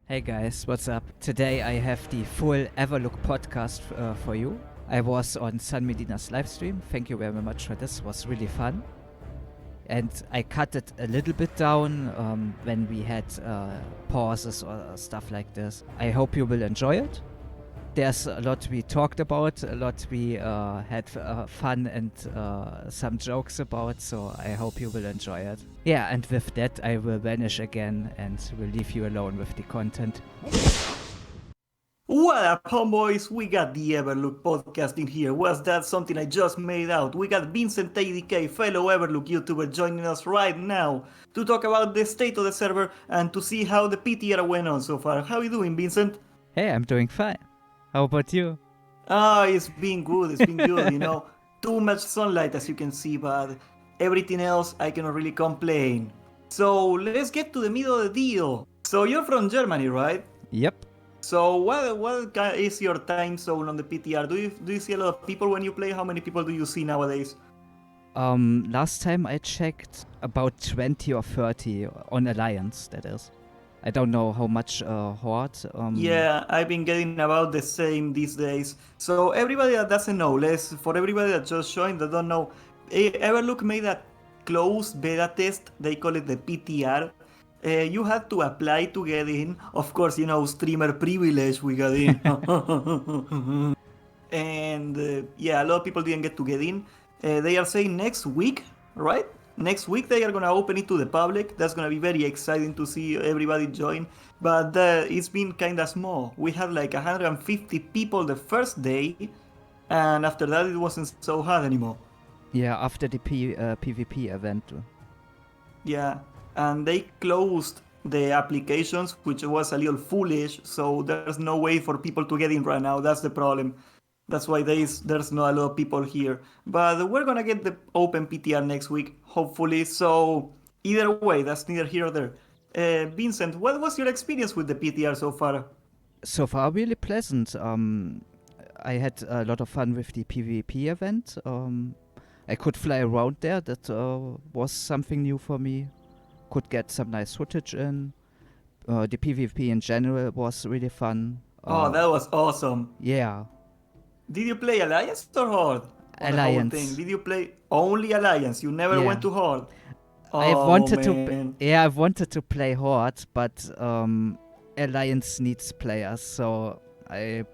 Hey guys, what's up? Today I have the full Everlook podcast for you. I was on Sanmedinas live stream. Thank you very much for this. It was really fun. And I cut it a little bit down when we had pauses or stuff like this. I hope you will enjoy it. There's a lot we talked about, a lot we had fun and some jokes about, so I hope you will enjoy it. Yeah, and with that I will vanish again and will leave you alone with the content. What up, homeboys? We got the Everlook Podcast in here. Was that something I just made out? We got Vincent ADK, fellow Everlook YouTuber, joining us right now to talk about the state of the server and to see how the PTR went on so far. How you doing, Vincent? Hey, I'm doing fine. How about you? It's been good, Too much sunlight as you can see, but everything else I cannot really complain. So let's get to the middle of the deal. So you're from Germany, right? Yep. So what is your time zone on the PTR? Do you see a lot of people when you play? How many people do you see nowadays? Last time I checked, about 20 or 30 on Alliance, that is. I don't know how much Horde. Yeah, I've been getting about the same these days. So everybody that doesn't know, for everybody that just joined that don't know, Everlook made a closed beta test. They call it the PTR. You had to apply to get in. Of course, streamer privilege, we got in. And yeah, a lot of people didn't get to get in. They are saying next week, right? Next week they are gonna open it to the public. That's gonna be very exciting to see everybody join. But it's been kinda small. We had like 150 people the first day, and after that it wasn't so hard anymore. Yeah, after the PvP event. Yeah, and they closed the applications, which was a little foolish. So there's no way for people to get in right now. That's the problem. That's why there's not a lot of people here. But we're gonna get the open PTR next week, hopefully. So either way, that's neither here or there. Vincent, what was your experience with the PTR so far? So far, really pleasant. I had a lot of fun with the PvP event. I could fly around there. That was something new for me. Could get some nice footage in. The PvP in general was really fun. That was awesome. Yeah. Did you play Alliance or Horde? Alliance. The whole thing? Did you play only Alliance? You never went to Horde? I've wanted to play Horde, but Alliance needs players, so This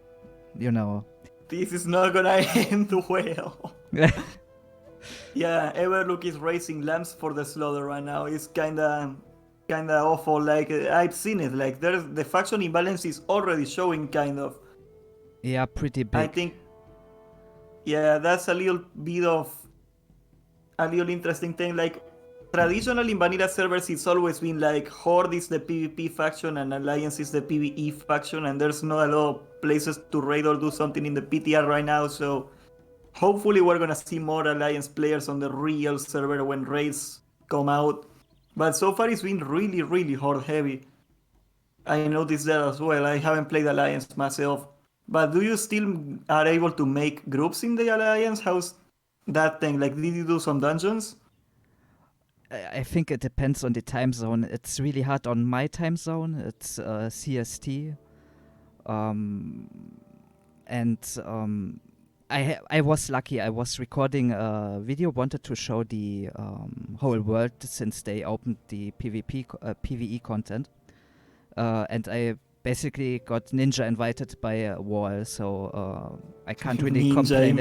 is not gonna end well. Yeah, Everlook is raising lambs for the slaughter right now. It's kinda awful. Like I've seen it. Like the faction imbalance is already showing kind of. Yeah, pretty big. I think. Yeah, that's a little interesting thing. Like traditionally in vanilla servers, it's always been like Horde is the PvP faction and Alliance is the PvE faction, and there's not a lot of places to raid or do something in the PTR right now. So hopefully we're gonna see more Alliance players on the real server when raids come out. But so far it's been really, really Horde heavy. I noticed that as well. I haven't played Alliance myself. But do you still are able to make groups in the Alliance? How's that thing? Like, did you do some dungeons? I think it depends on the time zone. It's really hard on my time zone. It's CST. I was lucky. I was recording a video, wanted to show the whole world since they opened the PvE content. And I basically got Ninja invited by a wall, so I can't really complain.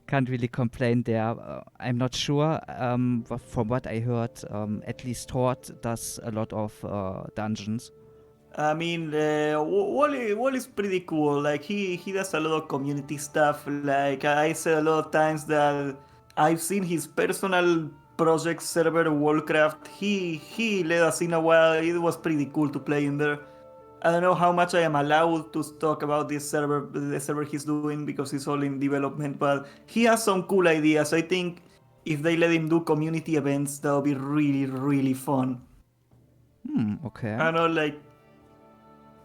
Can't really complain there. I'm not sure. From what I heard, at least Horde does a lot of dungeons. I mean, Wall is pretty cool. Like he does a lot of community stuff. Like I said a lot of times that I've seen his personal project server Warcraft. He let us in a while. It was pretty cool to play in there. I don't know how much I am allowed to talk about the server he's doing because it's all in development, but he has some cool ideas. I think if they let him do community events, that'll be really, really fun. Okay. I know, like,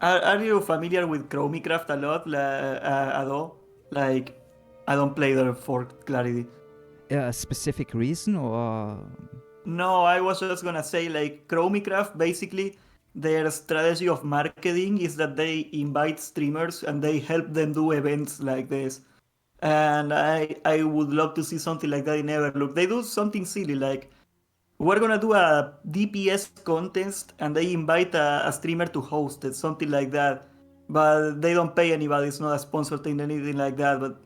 are you familiar with Chromicraft a lot, Ado? Like, I don't play there for clarity. A specific reason or? No, I was just gonna say, like, Chromicraft basically their strategy of marketing is that they invite streamers and they help them do events like this. And I would love to see something like that in Everlook. They do something silly like we're gonna do a DPS contest and they invite a streamer to host it, something like that. But they don't pay anybody, it's not a sponsor thing, anything like that. But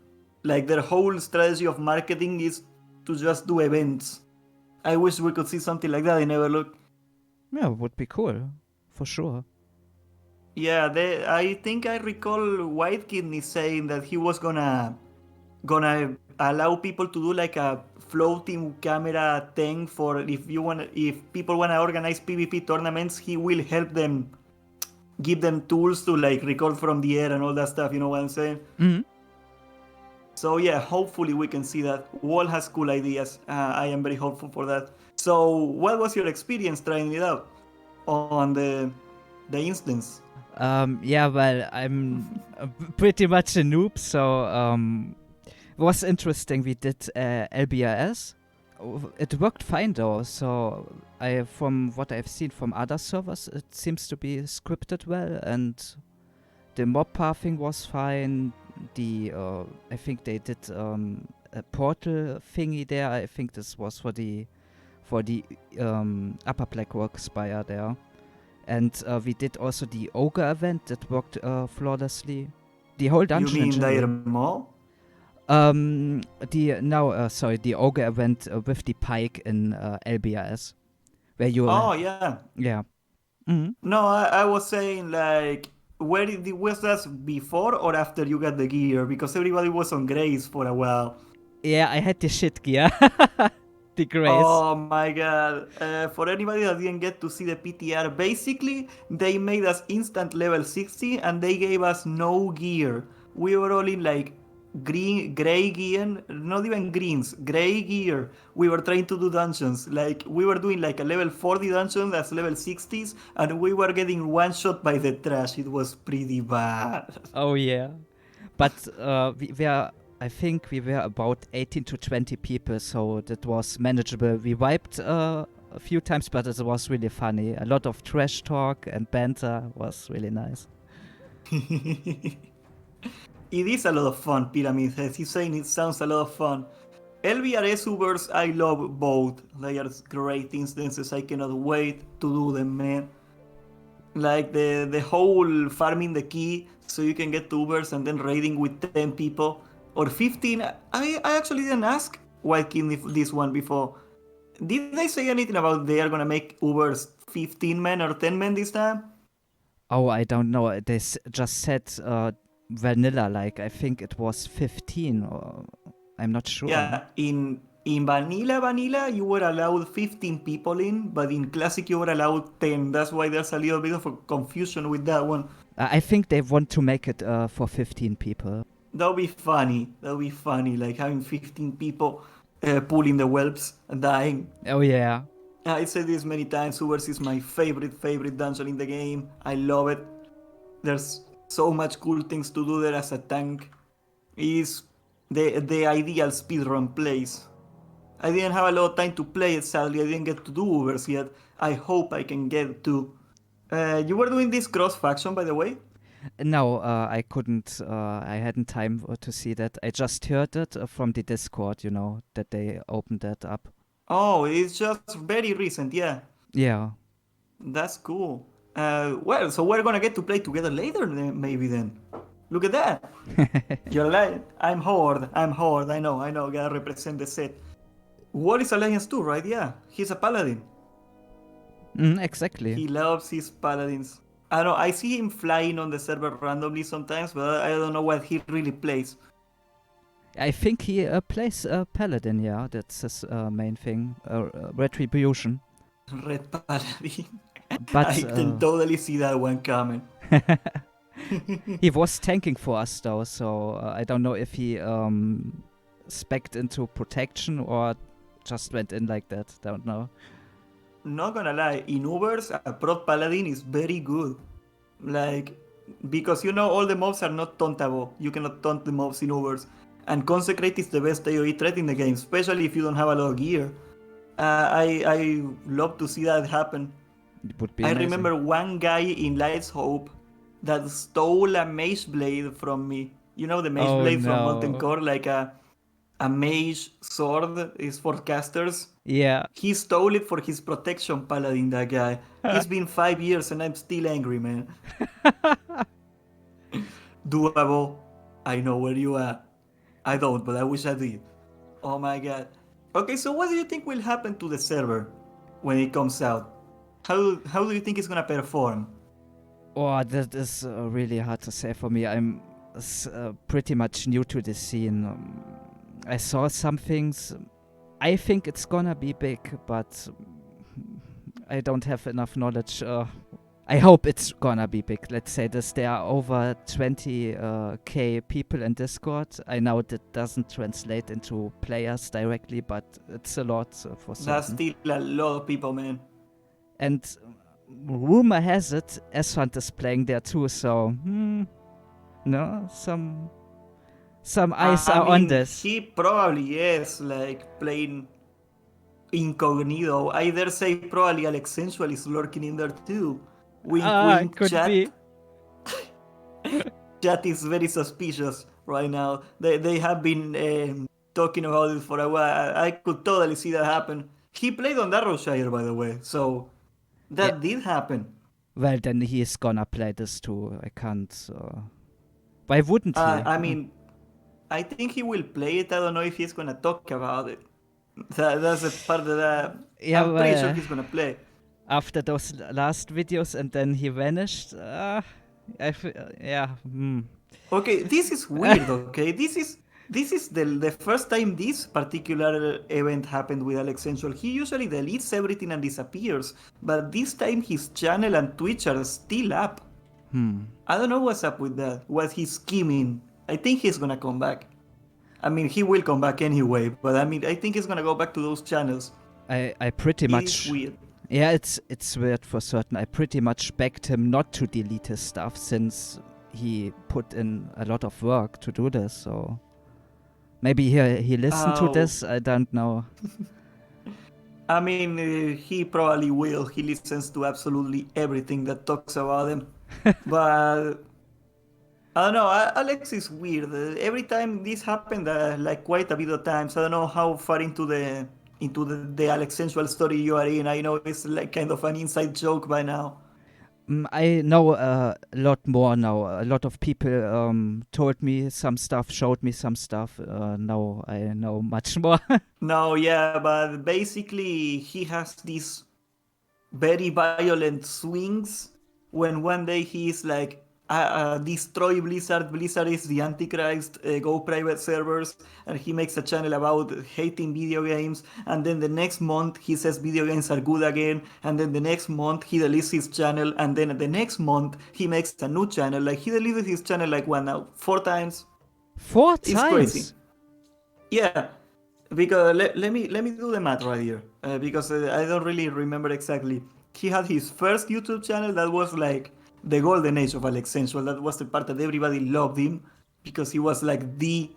like their whole strategy of marketing is to just do events. I wish we could see something like that in Everlook. Yeah, would be cool, for sure. Yeah, I think I recall White Kidney saying that he was gonna allow people to do like a floating camera thing for if people wanna organize PvP tournaments, he will help them, give them tools to like record from the air and all that stuff. You know what I'm saying? Mm-hmm. So yeah, hopefully we can see that. Wall has cool ideas. I am very hopeful for that. So what was your experience trying it out on the instance? Yeah, well, I'm pretty much a noob, so it was interesting. We did LBRS. It worked fine though. So from what I've seen from other servers, it seems to be scripted well, and the mob pathing was fine. I think they did a portal thingy there. I think this was for the Upper Blackrock Spire there. And we did also the Ogre event that worked flawlessly. The whole dungeon. You mean their mall? The Ogre event with the pike in LBRS, where you. Oh yeah. Yeah. Mm-hmm. No, I was saying like, was that before or after you got the gear? Because everybody was on Grace for a while. Yeah, I had the shit gear. The Grace. Oh my god. For anybody that didn't get to see the PTR, basically they made us instant level 60 and they gave us no gear. We were all in like gray gear, not even greens, gray gear. We were trying to do dungeons. Like we were doing like a level 40 dungeon that's level 60s and we were getting one shot by the trash. It was pretty bad. Oh yeah. But I think we were about 18 to 20 people, so that was manageable. We wiped a few times, but it was really funny. A lot of trash talk and banter was really nice. It is a lot of fun, Pyramid Head. He's saying it sounds a lot of fun. LVRS Ubers, I love both. They are great instances. I cannot wait to do them, man. Like the whole farming the key so you can get to Ubers and then raiding with 10 people. Or 15. I actually didn't ask White King this one before. Did they say anything about they are gonna make Ubers 15 men or 10 men this time? Oh, I don't know. They just said vanilla, like I think it was 15, or I'm not sure. Yeah, in vanilla, you were allowed 15 people in, but in classic you were allowed 10. That's why there's a little bit of a confusion with that one. I think they want to make it for 15 people. That would be funny. That would be funny, like having 15 people pulling the whelps and dying. Oh yeah. I said this many times, Ubers is my favorite dungeon in the game. I love it. There's so much cool things to do there as a tank. It's the ideal speedrun place. I didn't have a lot of time to play it, sadly. I didn't get to do Ubers yet. I hope I can get to. You were doing this cross-faction, by the way? No, I couldn't. I hadn't time to see that. I just heard it from the Discord, that they opened that up. Oh, it's just very recent, yeah. Yeah. That's cool. Well, so we're gonna get to play together later, maybe then. Look at that. You're right. I'm Horde. I know. Gotta represent the set. What is Alliance 2, right? Yeah. He's a paladin. Exactly. He loves his paladins. I don't know. I see him flying on the server randomly sometimes, but I don't know what he really plays. I think he plays paladin, yeah. That's his main thing. Retribution. Red paladin. But I can totally see that one coming. He was tanking for us though, so I don't know if he specced into protection or just went in like that. Don't know. Not gonna lie, in Ubers, a prot paladin is very good. Like, because all the mobs are not tauntable. You cannot taunt the mobs in Ubers. And Consecrate is the best AoE threat in the game, especially if you don't have a lot of gear. I love to see that happen. It would be I amazing. remember one guy in Light's Hope that stole a mage blade from me. You know the mage Oh blade from Molten no. Core, like a mage sword is for casters. Yeah. He stole it for his protection paladin, that guy. It's been 5 years and I'm still angry, man. Doable. I know where you are. I don't, but I wish I did. Oh my god. Okay, so what do you think will happen to the server when it comes out? How do you think it's gonna perform? Oh, that is really hard to say for me. I'm pretty much new to this scene. I saw some things. I think it's gonna be big, but I don't have enough knowledge. I hope it's gonna be big. Let's say this. There are over 20k people in Discord. I know that doesn't translate into players directly, but it's a lot for That's certain. still a lot of people, man. And rumor has it, Esfand is playing there too. So, no, some eyes are on this. He probably is like playing incognito. I dare say probably Alexensual is lurking in there too. Wink, wink, Could chat. be. Chat is very suspicious right now. They have been talking about it for a while. I could totally see that happen. He played on Darrowshire, by the way, so that did happen. Well, then he is gonna play this too. I can't. Why wouldn't he? I mean, I think he will play it. I don't know if he's gonna talk about it. That's a part that I'm pretty sure he's gonna play. After those last videos, and then he vanished. Okay, this is weird. Okay, this is the first time this particular event happened with Alexensual. He usually deletes everything and disappears, but this time his channel and Twitch are still up. I don't know what's up with that. What he's scheming. I think he's gonna come back. I mean, he will come back anyway, but I mean, I think he's gonna go back to those channels. I pretty much. It's weird. Yeah, it's weird for certain. I pretty much begged him not to delete his stuff since he put in a lot of work to do this. So maybe he listened to this. I don't know. I mean, he probably will. He listens to absolutely everything that talks about him. But I don't know. Alex is weird. Every time this happened, like quite a bit of times. I don't know how far into the Alexensual story you are in. I know it's like kind of an inside joke by now. I know a lot more now. A lot of people told me some stuff, showed me some stuff. Now I know much more. No, yeah, but basically he has these very violent swings when one day he is like, destroy Blizzard. Blizzard is the Antichrist. Go private servers, and he makes a channel about hating video games. And then the next month he says video games are good again. And then the next month he deletes his channel. And then the next month he makes a new channel. Like he deleted his channel like 4 times. 4 times. It's crazy. Yeah, because let me do the math right here. Because I don't really remember exactly. He had his first YouTube channel that was like the golden age of Alexensual. That was the part that everybody loved him because he was like the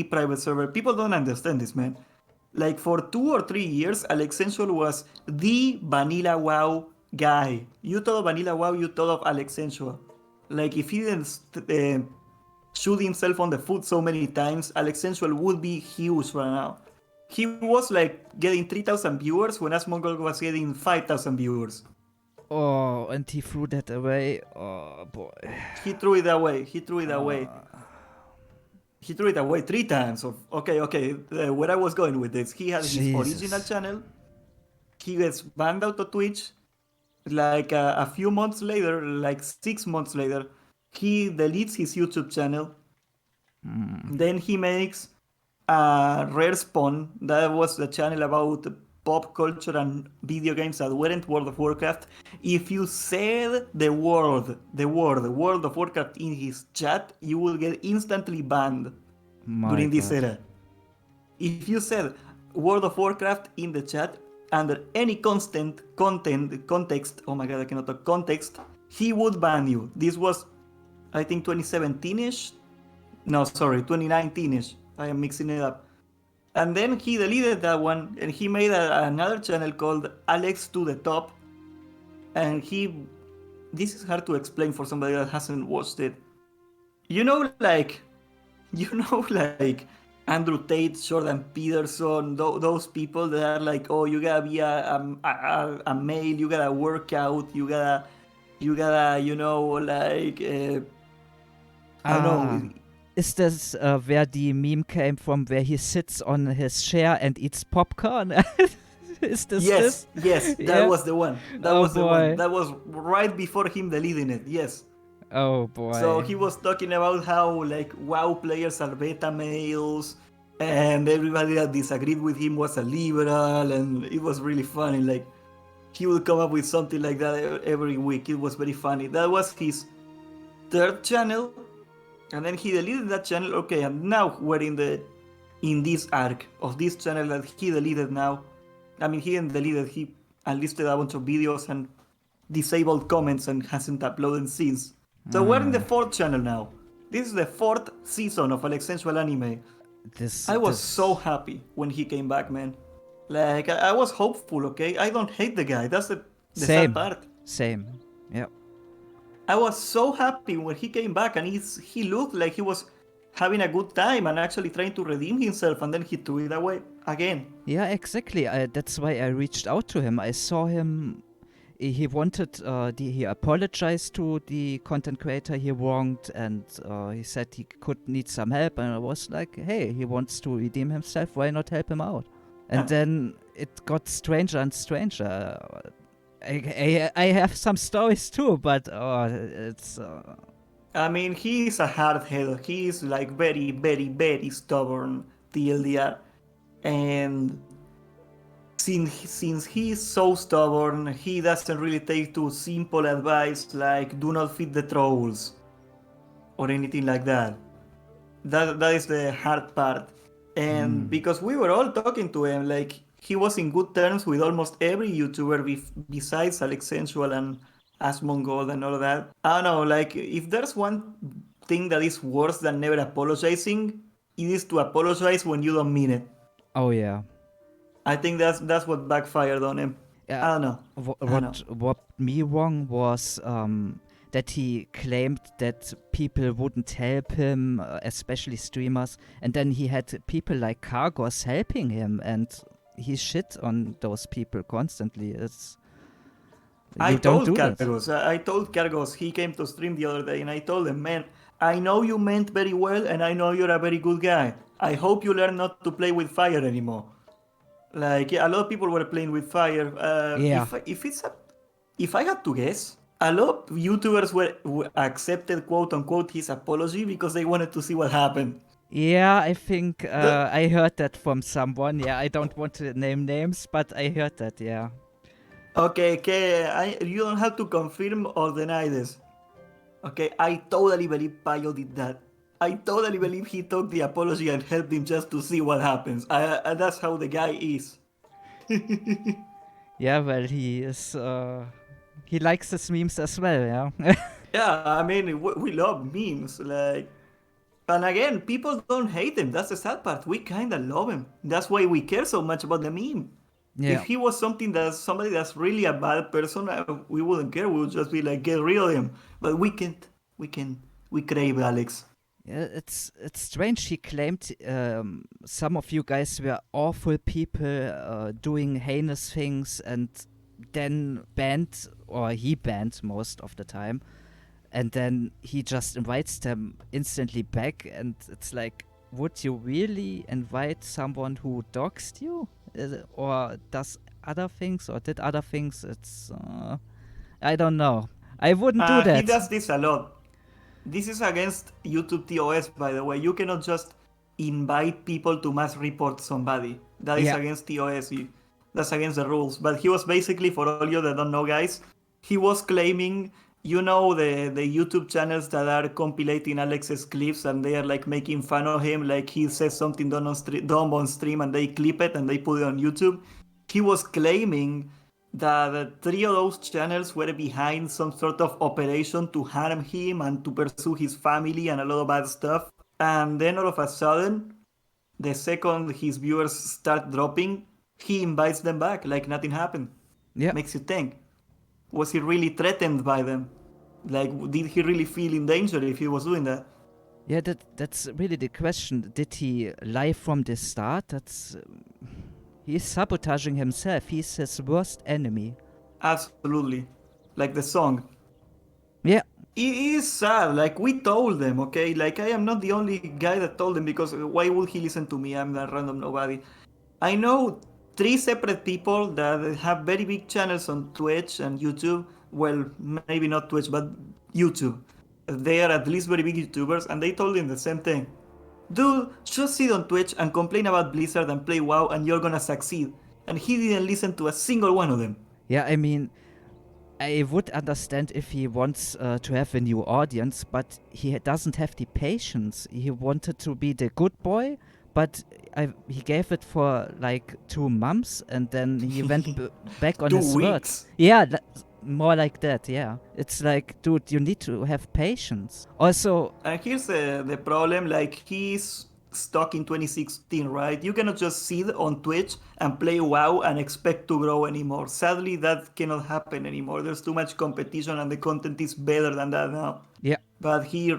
private server. People don't understand this, man. Like for 2 or 3 years, Alexensual was the vanilla WoW guy. You thought of vanilla WoW, you thought of Alexensual. Like if he didn't shoot himself on the foot so many times, Alexensual would be huge right now. He was like getting 3,000 viewers when Mulgore was getting 5,000 viewers. Oh, and he threw that away. Oh boy. He threw it away. He threw it away 3 times. Okay. Where I was going with this, he had his original channel. He gets banned out of Twitch. Like a few months later, like 6 months later, he deletes his YouTube channel. Then he makes Rare Spawn. That was the channel about pop culture and video games that weren't World of Warcraft. If you said the word World of Warcraft in his chat, you will get instantly banned during this era. If you said World of Warcraft in the chat under any context, oh my god, I cannot talk, context, he would ban you. This was, I think, 2017-ish? No, sorry, 2019-ish. I am mixing it up. And then he deleted that one and he made another channel called Alex to the Top. and this is hard to explain for somebody that hasn't watched it. You know, like, like Andrew Tate, Jordan Peterson, those people that are like, oh, you gotta be a male, you gotta work out, you gotta, like, I don't Ah, know. is this where the meme came from, where he sits on his chair and eats popcorn? Is this this? Yes, that Yeah. was the one. That Oh was the one. boy. That was right before him deleting it. Yes. Oh So boy. he was talking about how like WoW players are beta males, and everybody that disagreed with him was a liberal, and it was really funny. Like he would come up with something like that every week. It was very funny. That was his third channel, and then he deleted that channel. Okay, and now we're in this arc of this channel that he deleted now. I mean, he didn't delete it. He unlisted a bunch of videos and disabled comments and hasn't uploaded since. So we're in the fourth channel now. This is the fourth season of Alexensual Anime. This I was this so happy when he came back, man. Like, I was hopeful, okay? I don't hate the guy. That's the sad same. part. Same. Yeah. I was so happy when he came back, and he looked like he was having a good time and actually trying to redeem himself, and then he threw it away again. Yeah, exactly. That's why I reached out to him. I saw him. He wanted. He apologized to the content creator he wronged, and he said he could need some help. And I was like, hey, he wants to redeem himself. Why not help him out? And then it got stranger and stranger. I have some stories too, but it's. I mean, he's a hardhead. He's like very, very, very stubborn, TLDR. And since he's so stubborn, he doesn't really take to simple advice like do not feed the trolls or anything like that. That is the hard part. And because we were all talking to him, like he was in good terms with almost every YouTuber besides Alexensual and Asmongold and all of that. I don't know, like if there's one thing that is worse than never apologizing, it is to apologize when you don't mean it. Oh yeah. I think that's what backfired on him. Yeah. I don't know. What me wrong was that he claimed that people wouldn't help him, especially streamers, and then he had people like Cargos helping him, and he shit on those people constantly. It's I don't told do that. Cargos, he came to stream the other day, and I told him, man, I know you meant very well, and I know you're a very good guy. I hope you learn not to play with fire anymore. Like, yeah, a lot of people were playing with fire. Yeah. If I had to guess, a lot of YouTubers were accepted quote unquote his apology because they wanted to see what happened. Yeah, I think I heard that from someone. Yeah, I don't want to name names, but I heard that. Yeah. Okay, you don't have to confirm or deny this. Okay, I totally believe Payo did that. I totally believe he took the apology and helped him just to see what happens. That's how the guy is. Yeah, well, he is. He likes his memes as well. Yeah. Yeah, I mean, we love memes. Like, and again, people don't hate him. That's the sad part. We kind of love him. That's why we care so much about the meme. Yeah. If he was somebody that's really a bad person, we wouldn't care. We would just be like, get rid of him. But we can't. We crave Alex. Yeah, it's strange. He claimed some of you guys were awful people doing heinous things, and then banned, or he banned most of the time, and then he just invites them instantly back, and it's like, would you really invite someone who doxed you, or does other things, or did other things? It's I don't know. I wouldn't do that. He does this a lot. This is against YouTube TOS, by the way. You cannot just invite people to mass report somebody. That is against TOS. That's against the rules. But he was basically, for all you that don't know, guys, he was claiming, you know, the YouTube channels that are compilating Alex's clips and they are like making fun of him, like he says something dumb on stream and they clip it and they put it on YouTube. He was claiming that 3 of those channels were behind some sort of operation to harm him and to pursue his family and a lot of bad stuff. And then all of a sudden, the second his viewers start dropping, he invites them back like nothing happened. Yeah. Makes you think. Was he really threatened by them? Like, did he really feel in danger if he was doing that? Yeah, that's really the question. Did he lie from the start? He's sabotaging himself. He's his worst enemy. Absolutely. Like the song. Yeah, It is sad. Like, we told them, okay? Like, I am not the only guy that told them, because why would he listen to me? I'm a random nobody. I know 3 separate people that have very big channels on Twitch and YouTube. Well, maybe not Twitch, but YouTube. They are at least very big YouTubers, and they told him the same thing. Dude, just sit on Twitch and complain about Blizzard and play WoW, and you're gonna succeed. And he didn't listen to a single one of them. yeah. I mean, I would understand if he wants to have a new audience, but he doesn't have the patience. He wanted to be the good boy, but he gave it for like 2 months, and then he went back on 2 his weeks. words. Yeah, more like that. Yeah, it's like, dude, you need to have patience. Also, And here's the problem, like, he's stuck in 2016, right? You cannot just sit on Twitch and play WoW and expect to grow anymore. Sadly, that cannot happen anymore. There's too much competition and the content is better than that now. yeah, But he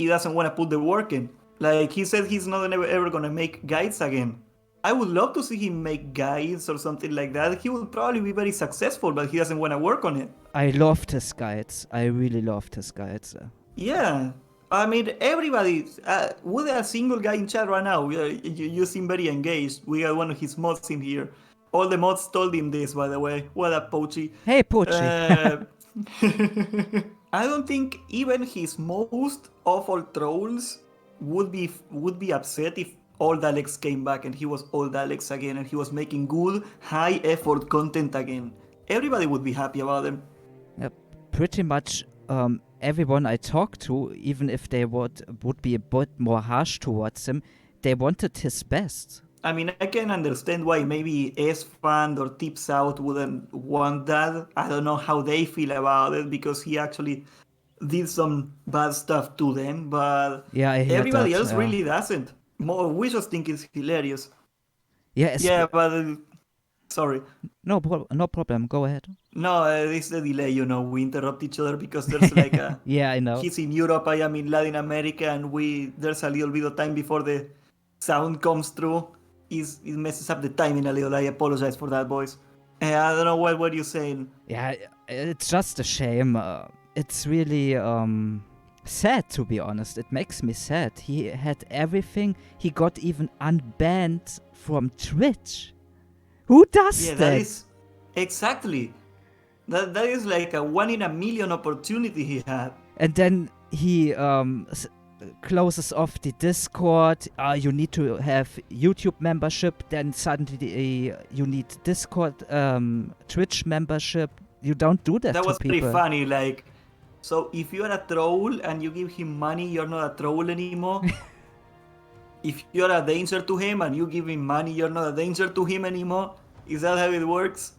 doesn't want to put the work in. Like, he said he's not ever gonna make guides again. I would love to see him make guides or something like that. He would probably be very successful, but he doesn't want to work on it. I loved his guides. I really loved his guides. Yeah, I mean, everybody. With a single guy in chat right now, you seem very engaged. We got one of his mods in here. All the mods told him this, by the way. What up, Pochi? Hey, Pochi. I don't think even his most awful trolls would be upset if old Alex came back and he was old Alex again and he was making good, high effort content again. Everybody would be happy about him. Pretty much everyone I talked to, even if they would be a bit more harsh towards him, they wanted his best. I mean, I can understand why maybe S-Fund or Tips Out wouldn't want that. I don't know how they feel about it because he actually did some bad stuff to them, but Yeah, I hear everybody that, else yeah. really doesn't. We just think it's hilarious. Yeah, Yeah, but sorry. no problem. Go ahead. No, it's the delay, we interrupt each other because there's like a... Yeah, I know. He's in Europe, I am in Latin America, and there's a little bit of time before the sound comes through. It messes up the timing a little. I apologize for that, boys. I don't know what were you saying. Yeah, it's just a shame. It's really sad, to be honest. It makes me sad. He had everything. He got even unbanned from Twitch. Who does that? That is exactly. That is like a 1 in a million opportunity he had. And then he closes off the Discord. You need to have YouTube membership. Then suddenly you need Discord, Twitch membership. You don't do that. That to was people. pretty funny. Like, so if you're a troll and you give him money, you're not a troll anymore. If you're a danger to him and you give him money, you're not a danger to him anymore. Is that how it works?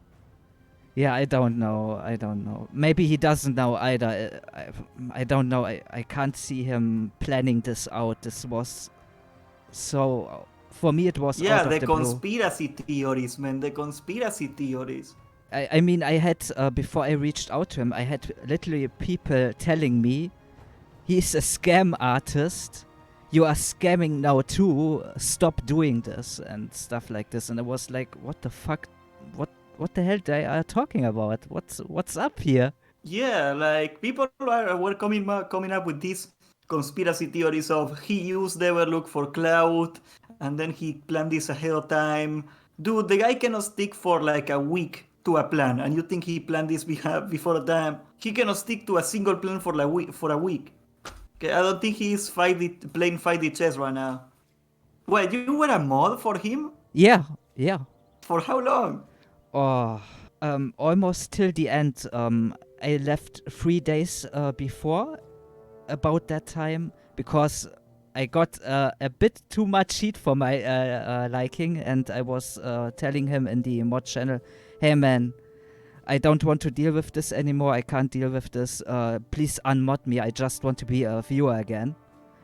Yeah, I don't know. Maybe he doesn't know either. I don't know. I can't see him planning this out. This was so... For me, it was out of the the blue. conspiracy theories, man. The conspiracy theories. I mean, I had, before I reached out to him, I had literally people telling me, he's a scam artist. You are scamming now too. Stop doing this and stuff like this. And I was like, what the fuck? What the hell they are talking about? What's up here? Yeah, like people were coming up with these conspiracy theories of he used Everlook for clout and then he planned this ahead of time. Dude, the guy cannot stick for like a week to a plan, and you think he planned this before the time? He cannot stick to a single plan for a week. Okay, I don't think he's playing 5D chess right now. Wait, you were a mod for him? Yeah. For how long? Oh, almost till the end. I left 3 days before, about that time, because I got a bit too much heat for my liking, and I was telling him in the mod channel, hey man, I don't want to deal with this anymore, I can't deal with this, please unmod me, I just want to be a viewer again.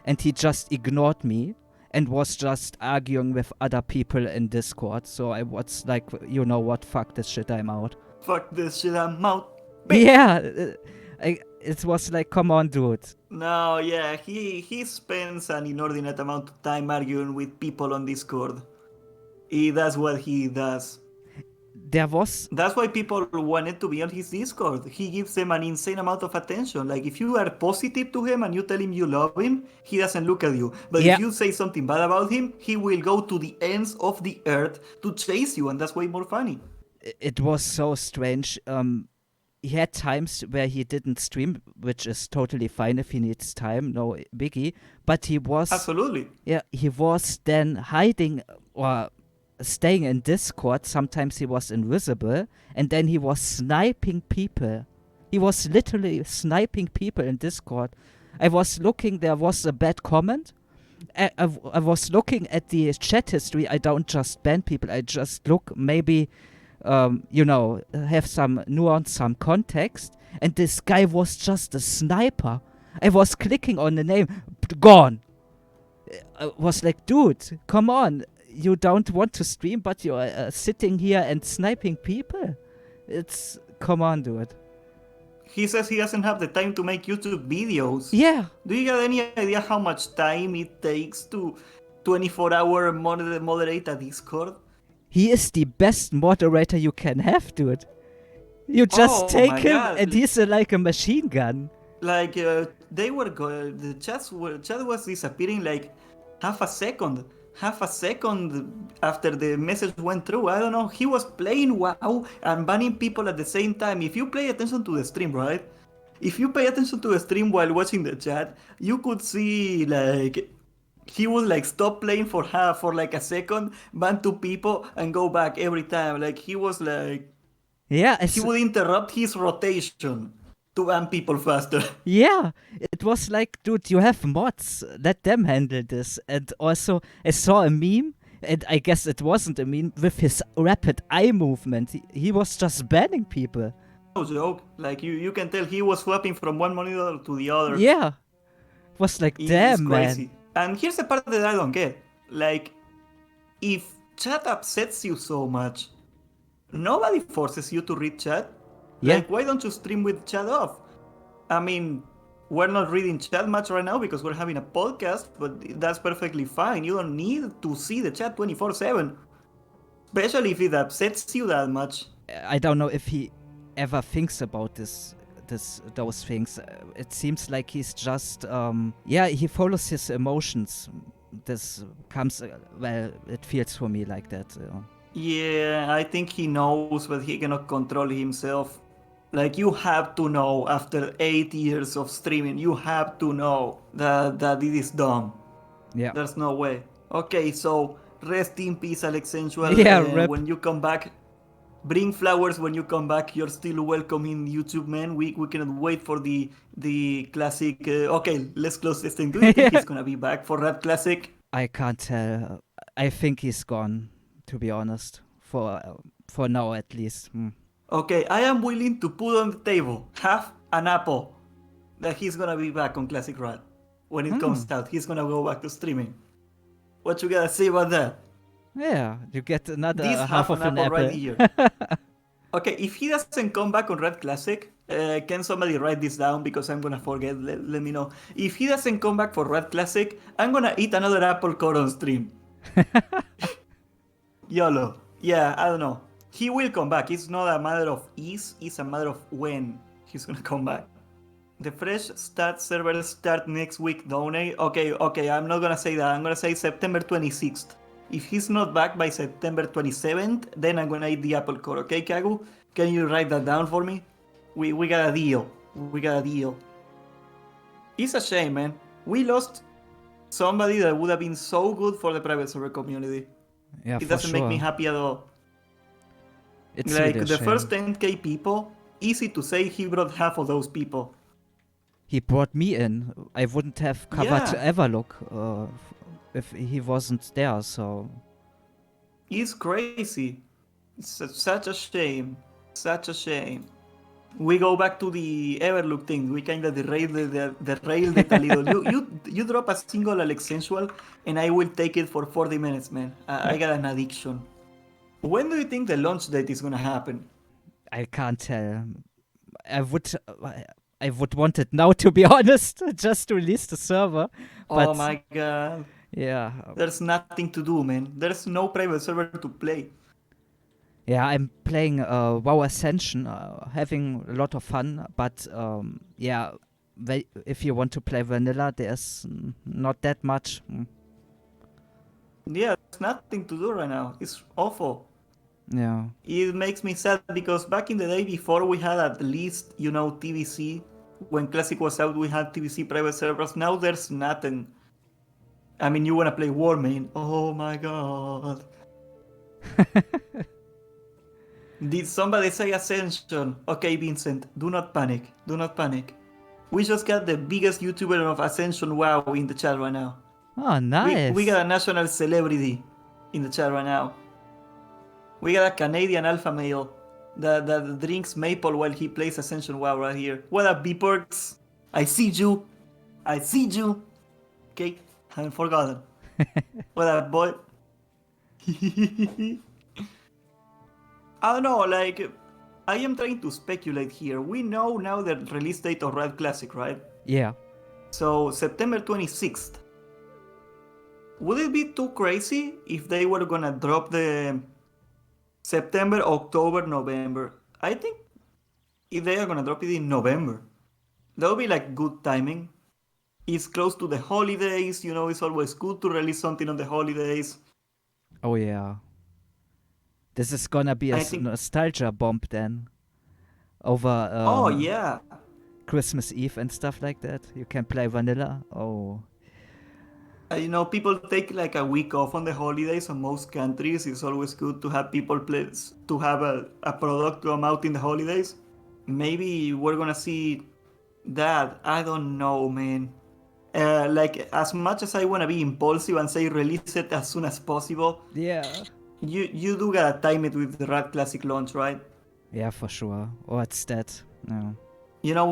And he just ignored me and was just arguing with other people in Discord, so I was like, you know what, fuck this shit, I'm out. Fuck this shit, I'm out. Yeah, it was like, come on, dude. No, yeah, he spends an inordinate amount of time arguing with people on Discord. That's what he does. There was That's why people wanted to be on his Discord. He gives them an insane amount of attention. Like, if you are positive to him and you tell him you love him, he doesn't look at you. But yeah, if you say something bad about him, he will go to the ends of the earth to chase you, and that's way more funny. it was so strange. He had times where he didn't stream, which is totally fine if he needs time, no biggie. But he was Absolutely. he was then hiding or staying in Discord. Sometimes he was invisible, and then he was sniping people. He was literally sniping people in Discord. I was looking, there was a bad comment. I was looking at the chat history. I don't just ban people, I just look, maybe, have some nuance, some context. And this guy was just a sniper. I was clicking on the name, gone. I was like, dude, come on. You don't want to stream, but you're sitting here and sniping people? Come on, dude. He says he doesn't have the time to make YouTube videos. Yeah. Do you have any idea how much time it takes to 24-hour moderate a Discord? He is the best moderator you can have, dude. You just take him, God. and he's like a machine gun. Like, the chat was disappearing like half a second after the message went through. I don't know. He was playing WoW and banning people at the same time. If you pay attention to the stream, right? If you pay attention to the stream while watching the chat, you could see like he would like stop playing for like a second, ban 2 people, and go back every time. Like he was like, yeah, he would interrupt his rotation to ban people faster. Yeah, it was like, dude, you have mods, let them handle this. And also, I saw a meme, and I guess it wasn't a meme, with his rapid eye movement. He was just banning people. No joke. Like you can tell he was swapping from one monitor to the other. Yeah, it was like, damn, crazy. man. And here's the part that I don't get. Like, if chat upsets you so much, nobody forces you to read chat. Yeah. Like, why don't you stream with chat off? I mean, we're not reading chat much right now because we're having a podcast, but that's perfectly fine. You don't need to see the chat 24/7, especially if it upsets you that much. I don't know if he ever thinks about those things. It seems like he's just, he follows his emotions. This comes, it feels for me like that. Yeah, I think he knows, but he cannot control himself. Like, you have to know, after 8 years of streaming, you have to know that it is dumb. Yeah. There's no way. Okay, so rest in peace, Alexensual. Yeah, rip. When you come back, bring flowers when you come back. You're still welcome in YouTube, man. We cannot wait for the classic. Okay, let's close this thing. Do you think he's gonna be back for that classic? I can't tell. I think he's gone, to be honest. For now, at least. Okay, I am willing to put on the table half an apple that he's gonna be back on Classic Rat. When it comes out, he's gonna go back to streaming. What you gotta say about that? Yeah, you get another This half of an apple. right here. Okay, if he doesn't come back on Red Classic, can somebody write this down because I'm gonna forget, let me know. If he doesn't come back for Red Classic, I'm gonna eat another apple core on stream. YOLO. Yeah, I don't know. He will come back. It's not a matter of is, it's a matter of when he's gonna come back. The fresh stat servers start next week, don't they? Okay, I'm not gonna say that. I'm gonna say September 26th. If he's not back by September 27th, then I'm gonna eat the apple core, okay, Kagu? Can you write that down for me? We got a deal. We got a deal. It's a shame, man. We lost somebody that would have been so good for the private server community. Yeah, It doesn't make me happy at all. It's like, really the shame. first 10k people, easy to say he brought half of those people. He brought me in. I wouldn't have covered Everlook if he wasn't there, so... It's crazy. It's such a shame. Such a shame. We go back to the Everlook thing. We kind of derailed it a little. You drop a single Alexensual and I will take it for 40 minutes, man. I got an addiction. When do you think the launch date is gonna happen? I can't tell. I would want it now, to be honest, just to release the server. But Oh my god. yeah, There's nothing to do, man. There's no private server to play. yeah, I'm playing WoW Ascension, having a lot of fun. But yeah, if you want to play vanilla, there's not that much. Yeah, there's nothing to do right now. It's awful. Yeah. It makes me sad because back in the day before we had at least, TVC. When Classic was out, we had TVC private servers. Now there's nothing. I mean, you want to play Warmane. Oh my god. Did somebody say Ascension? Okay, Vincent, do not panic. Do not panic. We just got the biggest YouTuber of Ascension WoW in the chat right now. Oh, nice. We got a national celebrity in the chat right now. We got a Canadian alpha male that drinks maple while he plays Ascension WoW right here. What up, B-Perks? I see you. I see you. Okay, haven't forgotten. What up, boy? I don't know, like, I am trying to speculate here. We know now the release date of Red Classic, right? Yeah. So, September 26th. Would it be too crazy if they were gonna drop the September, October, November? I think if they are gonna drop it in November, that would be like good timing. It's close to the holidays, it's always good to release something on the holidays. Oh yeah. This is gonna be a nostalgia bomb then. Over oh yeah. Christmas Eve and stuff like that. You can play vanilla. Oh. People take like a week off on the holidays in most countries. It's always good to have people play, to have a product come out in the holidays. Maybe we're gonna see that. I don't know, man. Like, as much as I wanna be impulsive and say release it as soon as possible. Yeah. You do gotta time it with the Rat Classic launch, right? Yeah, for sure. Or it's that. No.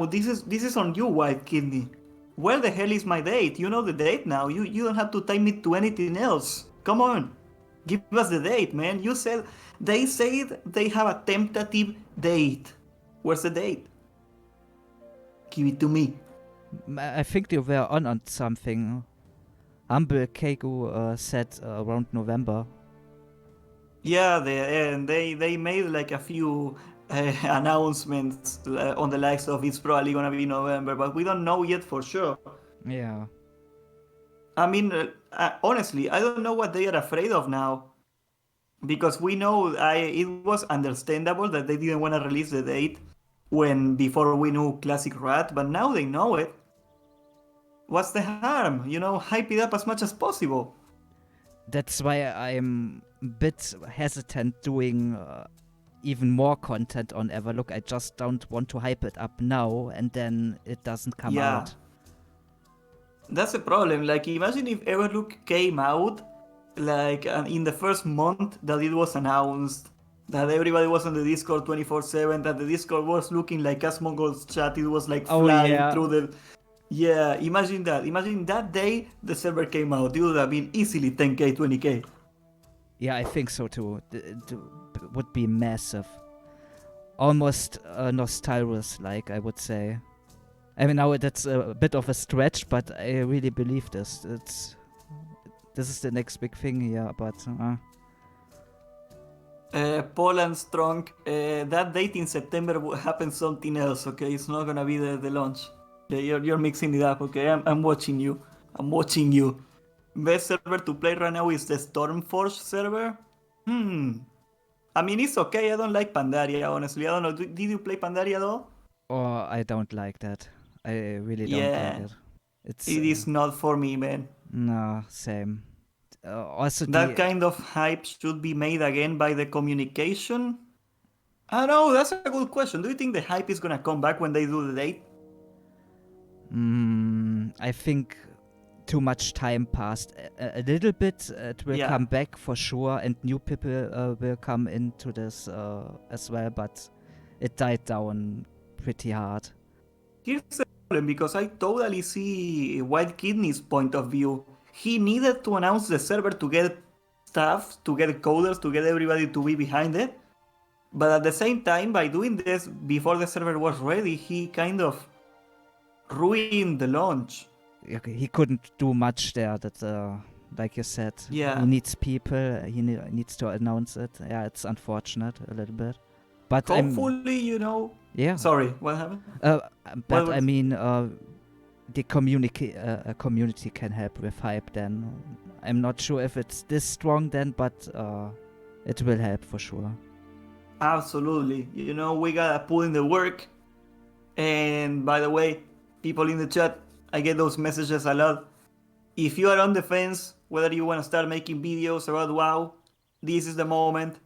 This is on you, White Kidney. Where the hell is my date? You know the date now. You don't have to time it to anything else. Come on. Give us the date, man. They said they have a tentative date. Where's the date? Give it to me. I think they were on something. Humble Kegu said around November. Yeah, they made like a few announcements on the likes of it's probably gonna be November, but we don't know yet for sure. Yeah. I mean, honestly, I don't know what they are afraid of now. Because we know it was understandable that they didn't want to release the date before we knew Classic Rat, but now they know it. What's the harm? Hype it up as much as possible. That's why I'm a bit hesitant doing even more content on Everlook. I just don't want to hype it up now and then it doesn't come out. That's the problem. Like, imagine if Everlook came out like in the first month that it was announced, that everybody was on the Discord 24/7, that the Discord was looking like Asmongold's chat. It was like flying through the... Yeah, imagine that. Imagine that day the server came out. It would have been easily 10k, 20k. Yeah, I think so too. It would be massive. Almost nostalgic, I would say. I mean, now that's a bit of a stretch, but I really believe this. This is the next big thing here, but... Poland Strong, that date in September happens something else, okay? It's not gonna be the launch. You're mixing it up, okay? I'm watching you. I'm watching you. Best server to play right now is the Stormforge server. I mean, it's okay. I don't like Pandaria, honestly. I don't know. Did you play Pandaria though? Oh, I don't like that. I really don't like it. It is not for me, man. No, same. Also, that kind of hype should be made again by the communication. I don't know. That's a good question. Do you think the hype is gonna come back when they do the date? I think too much time passed. A little bit, it will come back for sure, and new people will come into this as well, but it died down pretty hard. Here's the problem, because I totally see White Kidney's point of view. He needed to announce the server to get staff, to get coders, to get everybody to be behind it. But at the same time, by doing this before the server was ready, he kind of ruined the launch. Okay, he couldn't do much there. That, like you said, Yeah. he needs people. He needs to announce it. Yeah, it's unfortunate a little bit. But Hopefully, yeah. Sorry, what happened? But I mean, the community can help with hype. Then I'm not sure if it's this strong then, but it will help for sure. Absolutely. We gotta put in the work. And by the way, people in the chat, I get those messages a lot. If you are on the fence, whether you want to start making videos about WoW, this is the moment.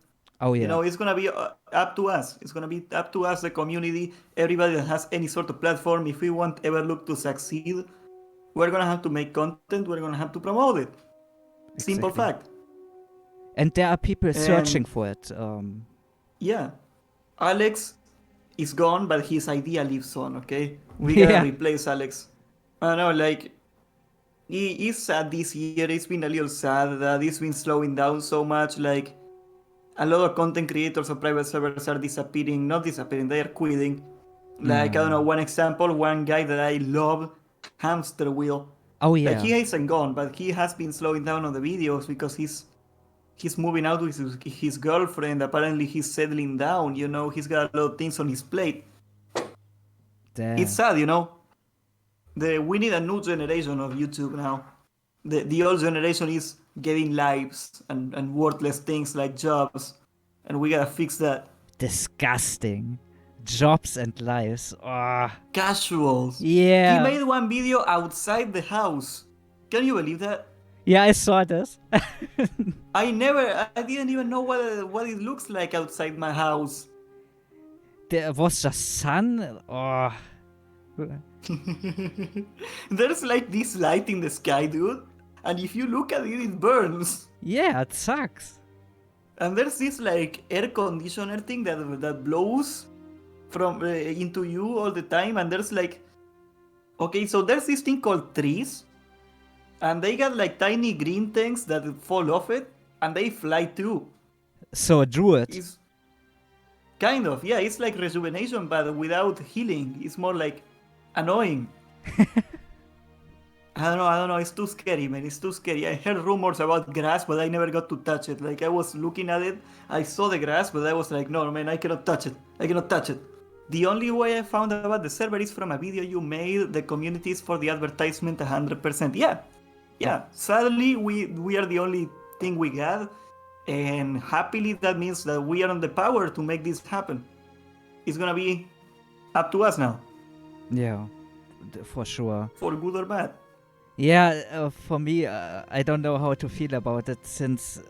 Oh yeah. It's gonna be up to us. It's gonna be up to us, the community, everybody that has any sort of platform. If we want Everlook to succeed, we're gonna have to make content. We're gonna have to promote it. Simple fact. And there are people searching for it. Yeah, Alex is gone, but his idea lives on. Okay, we gotta replace Alex. I don't know, he is sad this year. It's been a little sad that it's been slowing down so much. A lot of content creators of private servers are disappearing. Not disappearing, they are quitting. I don't know, one example, one guy that I love, Hamster Wheel. Oh yeah. He hasn't gone, but he has been slowing down on the videos because he's moving out with his girlfriend. Apparently he's settling down, he's got a lot of things on his plate. Damn. It's sad, we need a new generation of YouTube now. The old generation is getting lives and worthless things like jobs, and we gotta fix that. Disgusting. Jobs and lives. Casuals. Yeah. He made one video outside the house. Can you believe that? Yeah, I saw this. I didn't even know what it looks like outside my house. There was just sun. There's this light in the sky, dude. And if you look at it, it burns. Yeah, it sucks. And there's this air conditioner thing that blows from into you all the time. And there's okay, so there's this thing called trees. And they got tiny green things that fall off it. And they fly too. So a druid. It's kind of, yeah, it's like rejuvenation, but without healing. It's more annoying. I don't know, it's too scary, man, it's too scary. I heard rumors about grass, but I never got to touch it. I was looking at it, I saw the grass, but I was no, man, I cannot touch it. The only way I found about the server is from a video you made. The community is for the advertisement 100%. Yeah. Sadly, we are the only thing we got, and happily that means that we are on the power to make this happen. It's gonna be up to us now. Yeah, for sure. For good or bad. Yeah, for me, I don't know how to feel about it since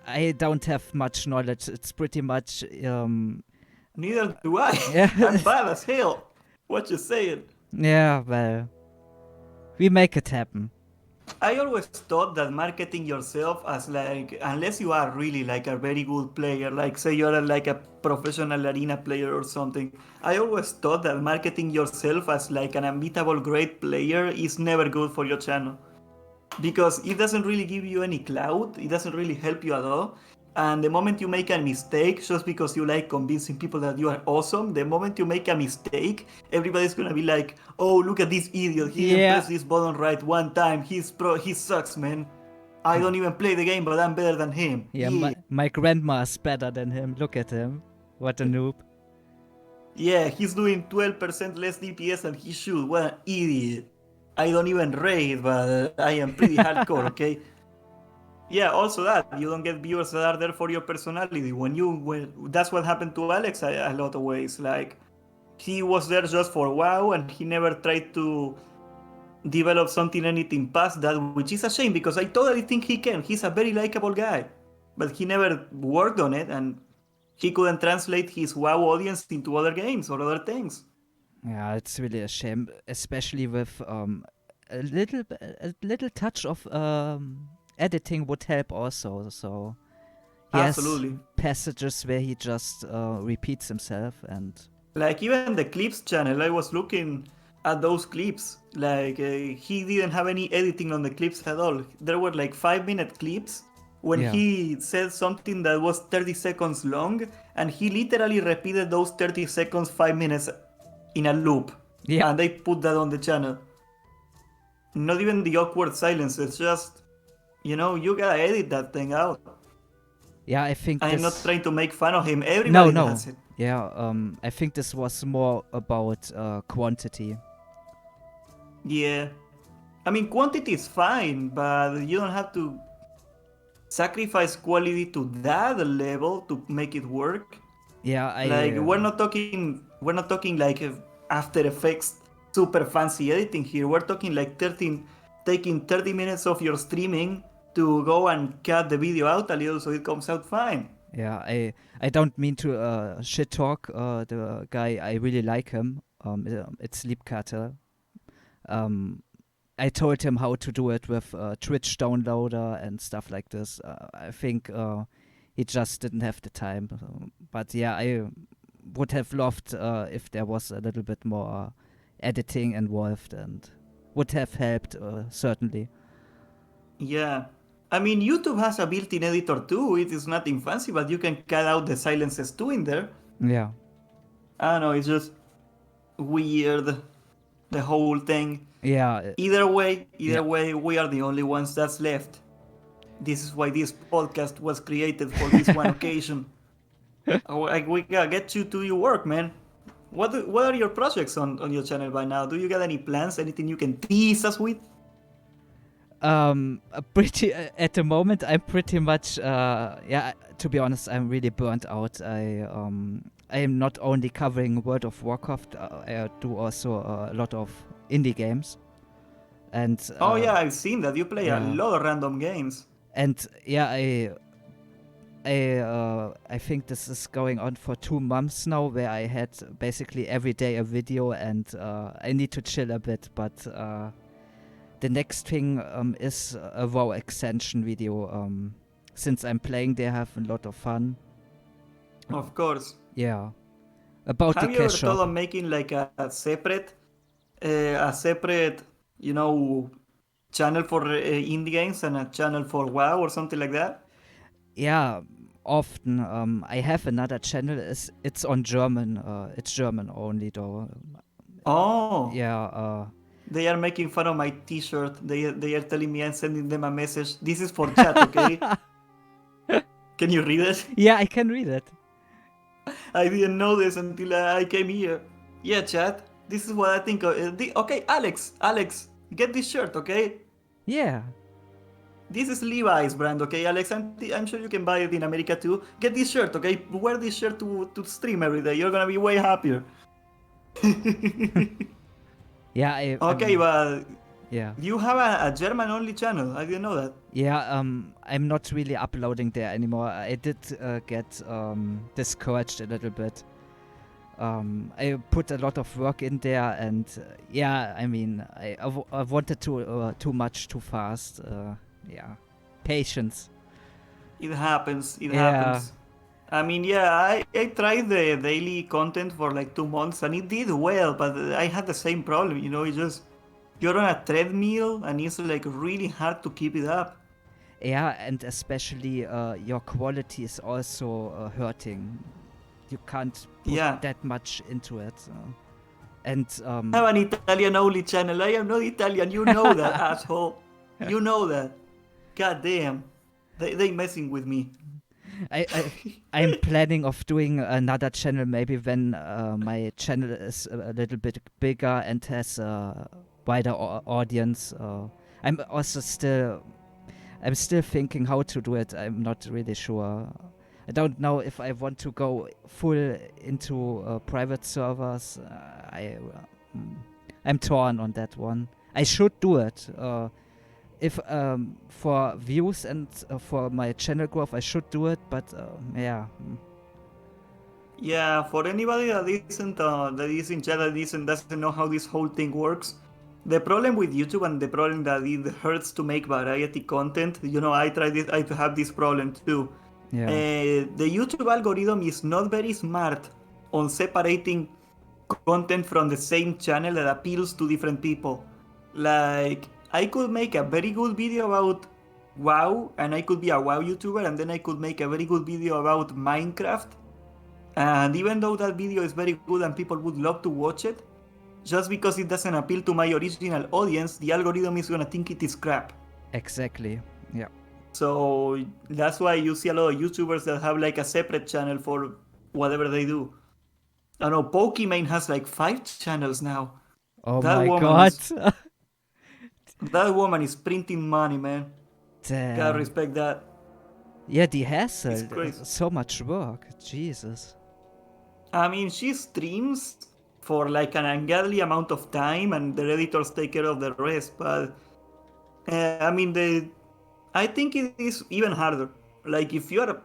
I don't have much knowledge. It's pretty much... Neither do I. Yeah. I'm bad as hell. What you saying? Yeah, well, we make it happen. I always thought that marketing yourself as unless you are really a very good player, say you're a professional arena player or something, I always thought that marketing yourself as an unbeatable great player is never good for your channel. Because it doesn't really give you any clout, it doesn't really help you at all. And the moment you make a mistake, just because you like convincing people that you are awesome, the moment you make a mistake, everybody's gonna be like, oh, look at this idiot, he didn't press this button right one time, he sucks, man. I don't even play the game, but I'm better than him. Yeah, my grandma's better than him, look at him. What a noob. Yeah, he's doing 12% less DPS than he should, what an idiot. I don't even raid, but I am pretty hardcore, okay? Yeah, also that you don't get viewers that are there for your personality. That's what happened to Alex a lot of ways. He was there just for WoW, and he never tried to develop anything past that, which is a shame because I totally think he can. He's a very likable guy, but he never worked on it, and he couldn't translate his WoW audience into other games or other things. Yeah, it's really a shame, especially with a little touch of editing would help also. So he Absolutely. has passages where he just repeats himself, and even the clips channel, I was looking at those clips. He didn't have any editing on the clips at all. There were 5-minute clips when Yeah. he said something that was 30 seconds long, and he literally repeated those 30 seconds 5 minutes in a loop, Yeah. and they put that on the channel. Not even the awkward silences, just, you gotta edit that thing out. Yeah, I think I'm not this. trying to make fun of him. No, Everybody no. does it. Yeah, I think this was more about quantity. Yeah. I mean, quantity is fine, but you don't have to sacrifice quality to that level to make it work. Yeah, Like, I. we're not talking like After Effects super fancy editing here. We're talking like taking 30 minutes of your streaming to go and cut the video out a little so it comes out fine. Yeah, I don't mean to shit talk the guy. I really like him. It's Liebkarte. I told him how to do it with Twitch downloader and stuff like this. I think he just didn't have the time. But yeah, I would have loved if there was a little bit more editing involved, and would have helped certainly. Yeah. I mean, YouTube has a built-in editor too. It is nothing fancy, but you can cut out the silences too in there. Yeah. I don't know, it's just weird, the whole thing. Yeah. Either way, Yeah. we are the only ones that's left. This is why this podcast was created, for this one occasion. We gotta get you to your work, man. What are your projects on your channel by now? Do you got any plans? Anything you can tease us with? Pretty at the moment I'm pretty much yeah, to be honest, I'm really burnt out. I am not only covering World of Warcraft, I do also a lot of indie games. And Oh yeah, I've seen that. You play a yeah. lot of random games. And yeah, I think this is going on for 2 months now, where I had basically every day a video, and I need to chill a bit, but the next thing is a WoW extension video. Since I'm playing, they have a lot of fun. Of course. Yeah. About Have the you ever cash thought shop. of making like a separate, channel for indie games and a channel for WoW or something like that? Yeah, often. I have another channel. It's on German. It's German only though. Oh, Yeah. they are making fun of my T-shirt. They are telling me I'm sending them a message. This is for chat, okay? Can you read it? Yeah, I can read it. I didn't know this until I came here. Yeah, chat. This is what I think. Okay, Alex, get this shirt, okay? Yeah. This is Levi's brand, okay, Alex? I'm sure you can buy it in America too. Get this shirt, okay? Wear this shirt to stream every day. You're gonna be way happier. Yeah. Okay, but yeah. you have a German-only channel. I didn't know that. Yeah. I'm not really uploading there anymore. I did get discouraged a little bit. I put a lot of work in there, and yeah, I mean, I wanted to too much too fast. Yeah, patience. It happens. It Yeah. happens. I mean, yeah, I tried the daily content for like 2 months and it did well, but I had the same problem. It's just you're on a treadmill and it's like really hard to keep it up. Yeah, and especially your quality is also hurting. You can't put Yeah. that much into it. And I have an Italian-only channel. I am not Italian. You know that, asshole. You know that. God damn. They messing with me. I'm planning of doing another channel maybe when my channel is a little bit bigger and has a wider audience. I'm still thinking how to do it. I'm not really sure. I don't know if I want to go full into private servers. I'm torn on that one. I should do it. If for views and for my channel growth, I should do it. But yeah. Yeah, for anybody that is in chat that doesn't know how this whole thing works, the problem with YouTube and the problem that it hurts to make variety content, I have this problem too. Yeah. The YouTube algorithm is not very smart on separating content from the same channel that appeals to different people. Like, I could make a very good video about WoW, and I could be a WoW YouTuber, and then I could make a very good video about Minecraft. And even though that video is very good and people would love to watch it, just because it doesn't appeal to my original audience, the algorithm is gonna think it is crap. Exactly. Yeah. So that's why you see a lot of YouTubers that have like a separate channel for whatever they do. I know Pokimane has like 5 channels now. Oh That my woman god. That woman is printing money, man. Gotta Damn. respect that. Yeah, the hassle. It's crazy. So much work. Jesus. I mean, she streams for like an ungodly amount of time, and the editors take care of the rest. But I mean, I think it is even harder. Like if you are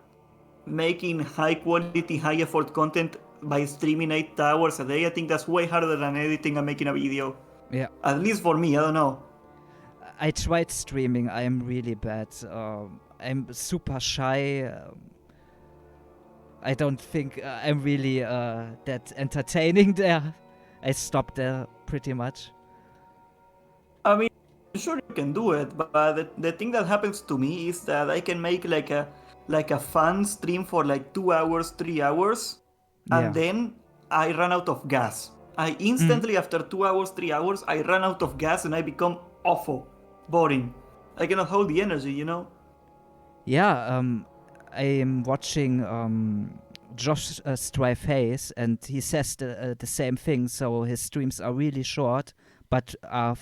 making high quality, high effort content by streaming 8 hours a day, I think that's way harder than editing and making a video. Yeah. At least for me, I don't know. I tried streaming. I am really bad. I'm super shy. I don't think I'm really that entertaining there. I stopped there pretty much. I mean, sure you can do it, but the thing that happens to me is that I can make like a fun stream for like 2 hours, 3 hours, and then I run out of gas. I instantly, after 2 hours, 3 hours, I run out of gas and I become awful, boring. I cannot hold the energy, you know? Yeah, I am watching Josh Strive Hayes, and he says the same thing. So his streams are really short, but are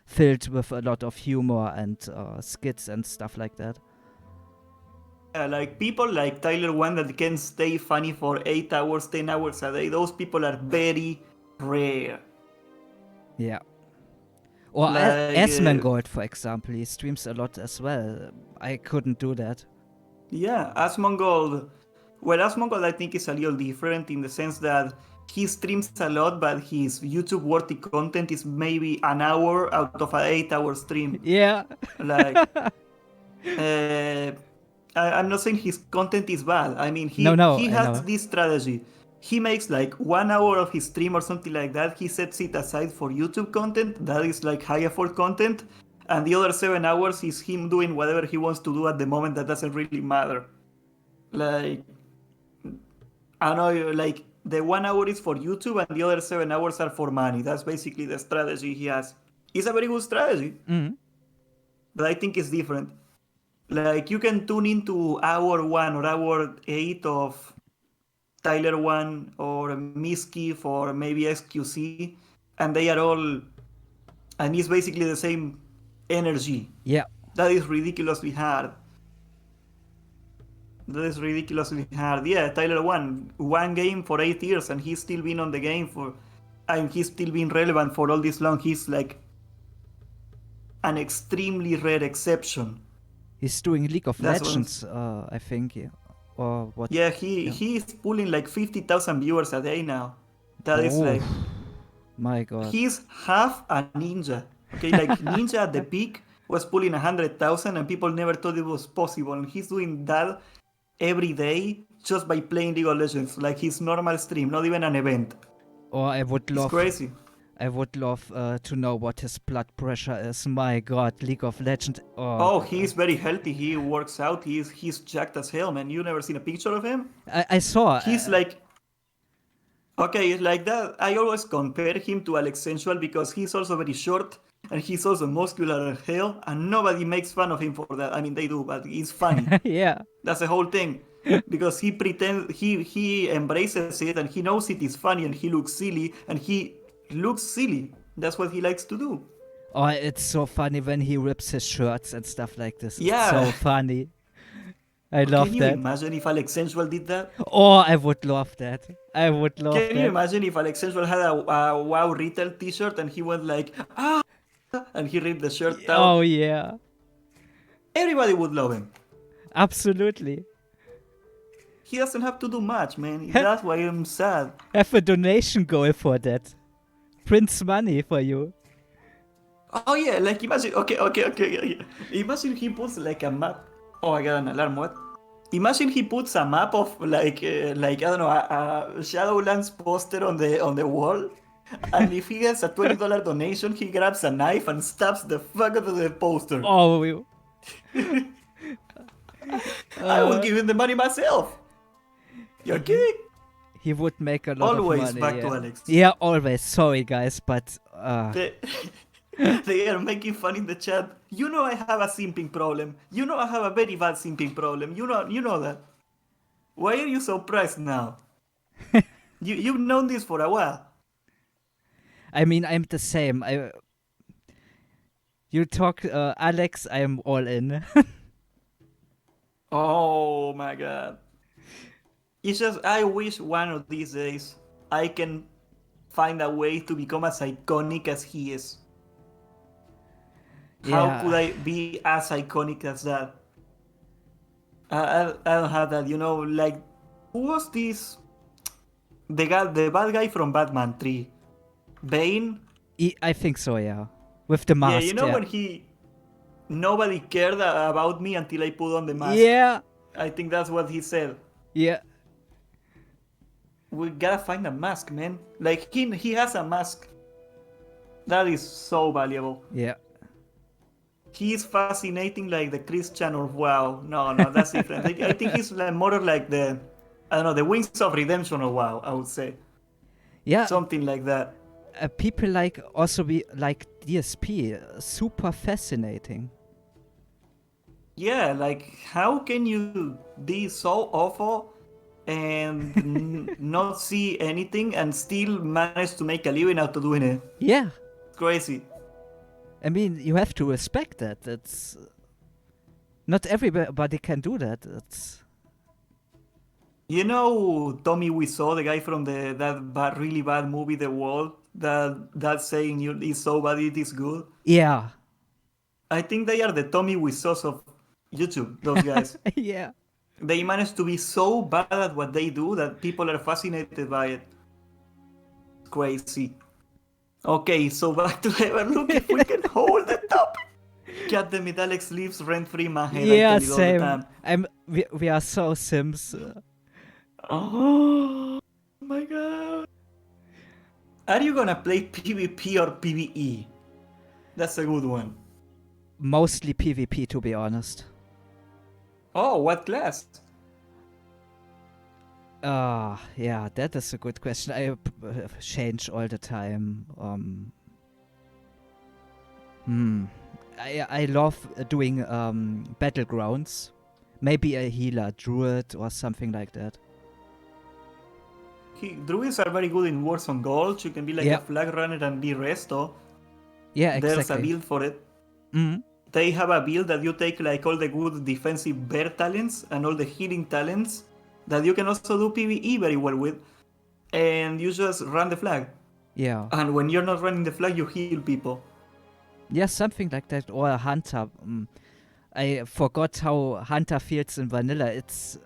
filled with a lot of humor and skits and stuff like that. Yeah, like people like Tyler One that can stay funny for 8 hours, 10 hours a day, those people are very rare. Yeah. Or Like, Asmongold, for example, he streams a lot as well. I couldn't do that. Yeah, Asmongold. Well, Asmongold I think is a little different in the sense that he streams a lot, but his YouTube worthy content is maybe an hour out of an 8-hour stream. Yeah. Like, I'm not saying his content is bad. I mean, he has this strategy. He makes like 1 hour of his stream or something like that. He sets it aside for YouTube content. That is like high effort content. And the other 7 hours is him doing whatever he wants to do at the moment that doesn't really matter. Like, I don't know, like the 1 hour is for YouTube and the other 7 hours are for money. That's basically the strategy he has. It's a very good strategy. Mm-hmm. But I think it's different. Like you can tune into hour 1 or hour 8 of Tyler One or Miskif or maybe XQC, and they are all, and it's basically the same energy. Yeah. That is ridiculously hard. Yeah, Tyler one game for 8 years, and he's still been on the game and he's still been relevant for all this long. He's like an extremely rare exception. He's doing League of Legends, I think. Yeah. Or what? Yeah, he is pulling like 50,000 viewers a day now. That is like, my god. He's half a ninja. Okay, like Ninja at the peak was pulling 100,000 and people never thought it was possible. And he's doing that every day just by playing League of Legends, like his normal stream, not even an event. Or I would love. It's crazy. I would love to know what his blood pressure is. My god, League of Legends. Oh, he's very healthy. He works out. He's jacked as hell, man. You never seen a picture of him? I saw. He's like. Okay, like that. I always compare him to Alexensual because he's also very short and he's also muscular as hell, and nobody makes fun of him for that. I mean, they do, but it's funny. Yeah. That's the whole thing. Because he pretends, he embraces it and he knows it is funny and he looks silly and he looks silly. That's what he likes to do. Oh, it's so funny when he rips his shirts and stuff like this. Yeah. It's so funny. I love that. Can you imagine if Alexensual did that? Oh, I would love that. I would love that. Can you imagine if Alexensual had a WoW retail t-shirt and he went like, ah, and he ripped the shirt out? Oh, yeah. Everybody would love him. Absolutely. He doesn't have to do much, man. That's why I'm sad. Have a donation goal for that. Print's money for you. Oh yeah, like imagine, okay. Imagine he puts like a map. Oh, I got an alarm, what? Imagine he puts a map of like I don't know, a Shadowlands poster on the wall. And if he gets a $20 donation, he grabs a knife and stabs the fuck out of the poster. Oh, I will give him the money myself. You're kidding? He would make a lot Always of money. back yeah. to Alex. Yeah, always. Sorry, guys, but They are making fun in the chat. You know I have a simping problem. You know I have a very bad simping problem. You know that. Why are you surprised now? You've known this for a while. I mean, I'm the same. You talk, Alex, I'm all in. Oh my god. It's just I wish one of these days I can find a way to become as iconic as he is. How could I be as iconic as that? I don't have that, like, who was this? The bad guy from Batman 3. Bane? I think so, yeah. With the mask. Yeah, when nobody cared about me until I put on the mask. Yeah. I think that's what he said. Yeah. We gotta find a mask, man. Like, he has a mask. That is so valuable. Yeah. He is fascinating like the Christian of WoW. No, that's different. I think he's more like the Wings of Redemption of WoW, I would say. Yeah. Something like that. People like DSP, super fascinating. Yeah, like, how can you be so awful and not see anything and still manage to make a living out of doing it? Yeah. It's crazy. I mean, you have to respect that. It's not everybody can do that. It's Tommy Wiseau, the guy from that really bad movie, The Wall, that saying it's so bad it is good. Yeah. I think they are the Tommy Wiseaus of YouTube, those guys. Yeah. They manage to be so bad at what they do that people are fascinated by it. Crazy. Okay, so back to Everlook, if we can hold the top. God damn it, Alex lives rent-free in my head. Yeah, I tell you all the same. time. We are so Sims. Oh my god. Are you gonna play PvP or PvE? That's a good one. Mostly PvP, to be honest. Oh, what class? Yeah, that is a good question. I change all the time. I love doing battlegrounds. Maybe a healer, druid, or something like that. Druids are very good in Wars on Gold. You can be like a flag runner and be resto. Yeah, exactly. There's a build for it. Mm-hmm. They have a build that you take like all the good defensive bear talents and all the healing talents that you can also do PvE very well with. And you just run the flag. Yeah. And when you're not running the flag, you heal people. Yeah, something like that. Or a hunter. I forgot how hunter feels in vanilla. It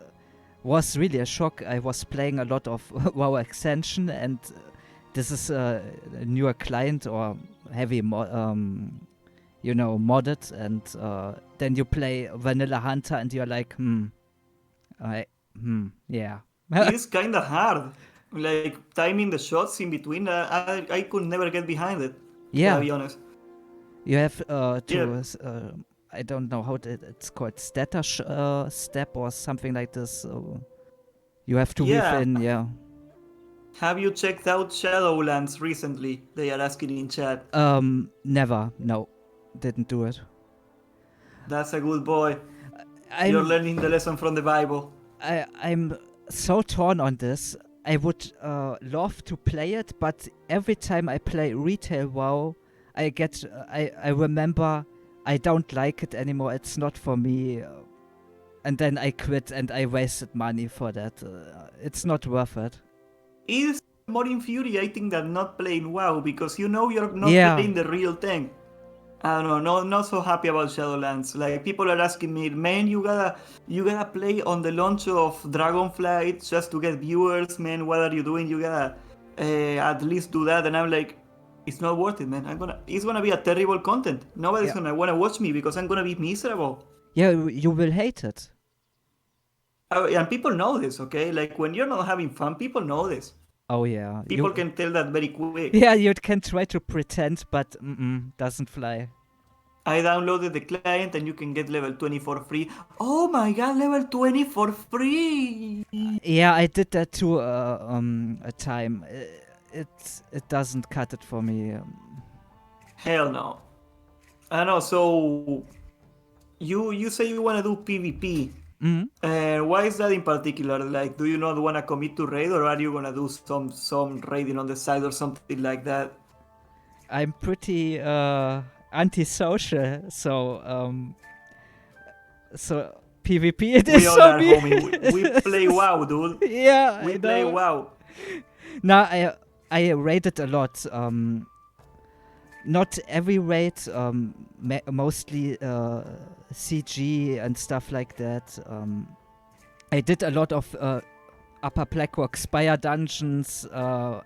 was really a shock. I was playing a lot of WoW Extension, and this is a newer client or heavy modded, and then you play vanilla hunter and you're like, yeah. It's kind of hard. Like, timing the shots in between, I could never get behind it. Yeah. To be honest. You have to, I don't know how it's called, status step or something like this. You have to weave in, yeah. Have you checked out Shadowlands recently? They are asking in chat. Never. No. Didn't do it. That's a good boy. You're learning the lesson from the Bible. I'm so torn on this. I would love to play it, but every time I play retail WoW, I remember I don't like it anymore. It's not for me. And then I quit and I wasted money for that. It's not worth it. It's more infuriating than not playing WoW because you're not playing the real thing. I don't know, not so happy about Shadowlands. Like, people are asking me, man, you gotta play on the launch of Dragonflight just to get viewers, man. What are you doing? You gotta at least do that. And I'm like, it's not worth it, man. It's gonna be a terrible content. Nobody's gonna wanna watch me because I'm gonna be miserable. Yeah, you will hate it. And people know this, okay? Like, when you're not having fun, people know this. Oh yeah. People can tell that very quick. Yeah, you can try to pretend, but doesn't fly. I downloaded the client and you can get level 20 for free. Oh my god, level 20 for free! Yeah, I did that too a time. It doesn't cut it for me. Hell no. I know, so you say you wanna do PvP. Mhm. Why is that in particular? Like, do you not wanna commit to raid, or are you gonna do some raiding on the side or something like that? I'm pretty antisocial, so PvP it We is all for are, me. homie. We play WoW, dude. Yeah, We I play know. WoW. No, I raided a lot. Not every raid. Mostly CG and stuff like that. I did a lot of Upper Blackrock Spire dungeons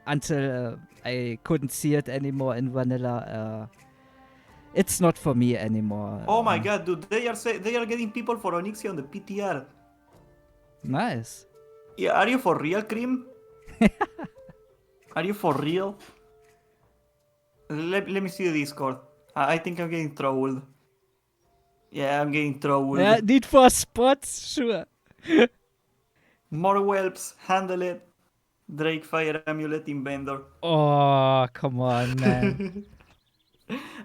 until I couldn't see it anymore in vanilla. It's not for me anymore. Oh my god, dude! They are getting people for Onyxia on the PTR. Nice. Yeah, are you for real, Cream? Are you for real? Let me see the Discord. I think I'm getting trolled. Yeah, I'm getting trolled. Yeah, need for spots, sure. More whelps, handle it. Drake Fire Amulet in vendor. Oh, come on, man.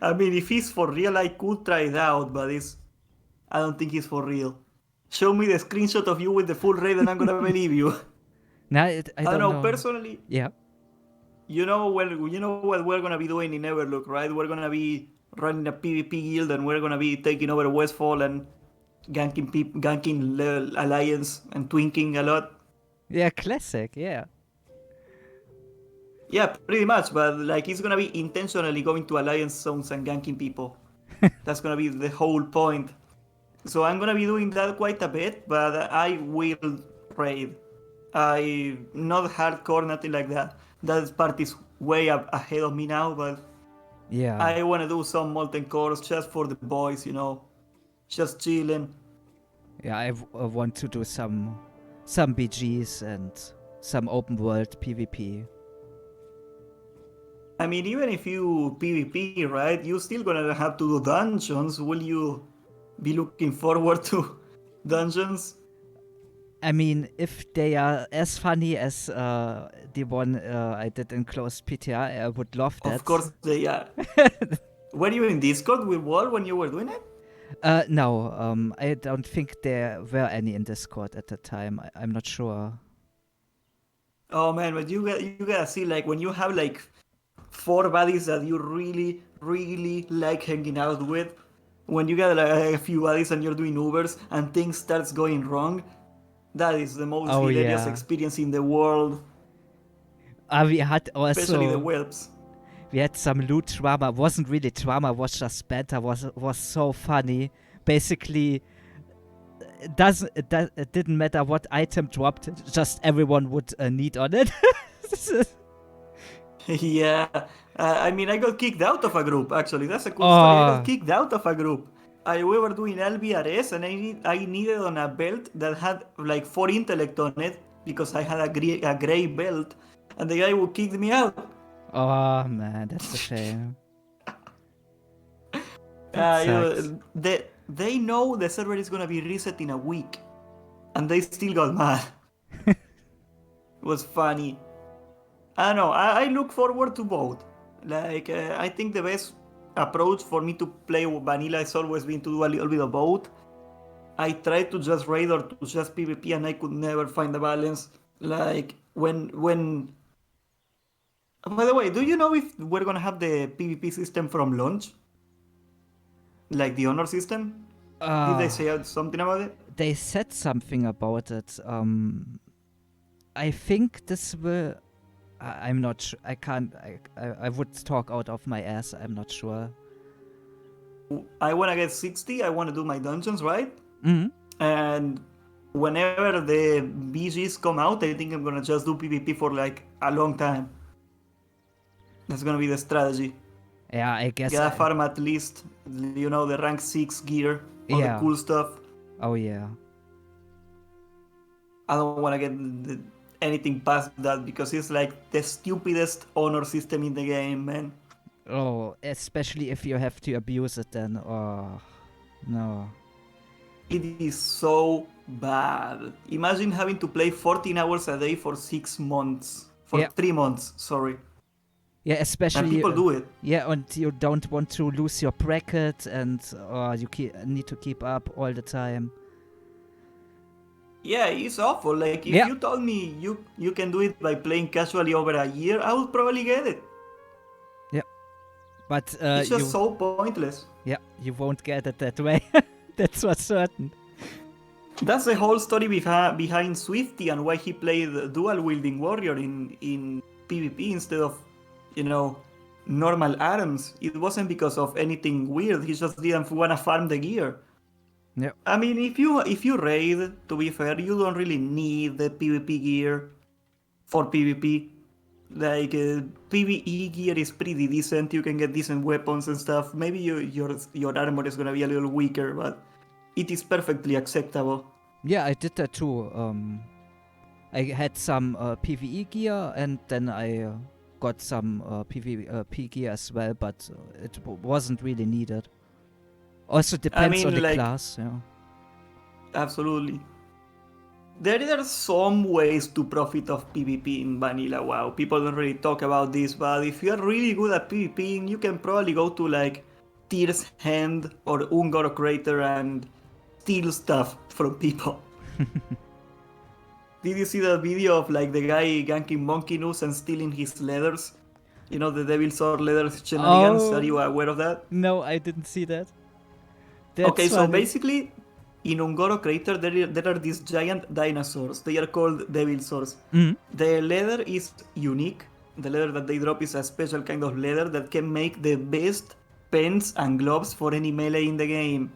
I mean, if he's for real, I could try it out, but I don't think he's for real. Show me the screenshot of you with the full raid and I'm gonna believe you. Nah, I I don't don't know, know. personally, Yeah. you know what we're gonna be doing in Everlook, right? We're gonna be running a PvP guild and we're gonna be taking over Westfall and ganking Alliance and twinking a lot. Yeah, classic, yeah. Yeah, pretty much, but like it's gonna be intentionally going to Alliance zones and ganking people. That's gonna be the whole point. So I'm gonna be doing that quite a bit, but I will raid. I not hardcore, nothing like that. That part is way up ahead of me now, but Yeah. I wanna do some molten cores just for the boys, just chilling. Yeah, I want to do some BGs and some open world PvP. I mean, even if you PvP, right, you still gonna have to do dungeons. Will you be looking forward to dungeons? I mean, if they are as funny as the one I did in closed PTR, I would love that. Of course they are. Were you in Discord with Wall when you were doing it? No, I don't think there were any in Discord at the time. I'm not sure. Oh man, but you gotta see, like, when you have like 4 buddies that you really, really like hanging out with, when you get like a few buddies and you're doing Ubers and things starts going wrong, that is the most hilarious experience in the world. We had Especially the also whelps. we had some loot drama. Wasn't really drama. Was just banter. Was so funny. Basically, it didn't matter what item dropped. Just everyone would need on it. Yeah, I mean, I got kicked out of a group, actually. That's a cool story. I got kicked out of a group. We were doing LBRS and I needed on a belt that had like 4 intellect on it because I had a gray belt, and the guy who kicked me out. Oh man, that's a shame. They know the server is gonna be reset in a week, and they still got mad. It was funny. I don't know. I look forward to both. Like, I think the best approach for me to play vanilla has always been to do a little bit of both. I tried to just raid or to just PvP, and I could never find the balance. Like, when. By the way, do you know if we're gonna have the PvP system from launch? Like the honor system? Did they say something about it? They said something about it. I think this will. I'm not sure. I can't. I would talk out of my ass. I'm not sure. I wanna get 60. I wanna do my dungeons, right? Mm-hmm. And whenever the BGs come out, I think I'm gonna just do PvP for like a long time. That's gonna be the strategy. Yeah, I guess. Gotta farm at least, the rank 6 gear, all the cool stuff. Oh yeah. I don't wanna get anything past that because it's like the stupidest honor system in the game, man. Oh, especially if you have to abuse it then. Oh, no. It is so bad. Imagine having to play 14 hours a day for 6 months. For Yeah. 3 months, sorry. Yeah, And especially. people do it. Yeah, and you don't want to lose your bracket, and you need to keep up all the time. Yeah, it's awful. Like, if Yeah. you told me you can do it by playing casually over a year, I would probably get it. Yeah. But It's just so pointless. Yeah, you won't get it that way. That's for certain. That's the whole story behind Swifty and why he played dual-wielding warrior in PvP instead of, normal items. It wasn't because of anything weird. He just didn't want to farm the gear. Yeah. I mean, if you raid, to be fair, you don't really need the PvP gear for PvP. Like, PvE gear is pretty decent. You can get decent weapons and stuff. Maybe your armor is gonna be a little weaker, but it is perfectly acceptable. Yeah, I did that too. I had some PvE gear, and then I got some PvP gear as well, but it wasn't really needed. Also depends on the class. Yeah. Absolutely. There are some ways to profit of PvP in vanilla WoW. People don't really talk about this, but if you're really good at PvPing, you can probably go to like Tyr's Hand or Ungor Crater and steal stuff from people. Did you see the video of like the guy ganking Monkey News and stealing his leathers? You know, the Devil Sword leather shenanigans? Are you aware of that? No, I didn't see that. Okay, so basically, in Ungoro Crater, there are these giant dinosaurs. They are called Devil Swords. Mm. The leather is unique. The leather that they drop is a special kind of leather that can make the best pens and gloves for any melee in the game.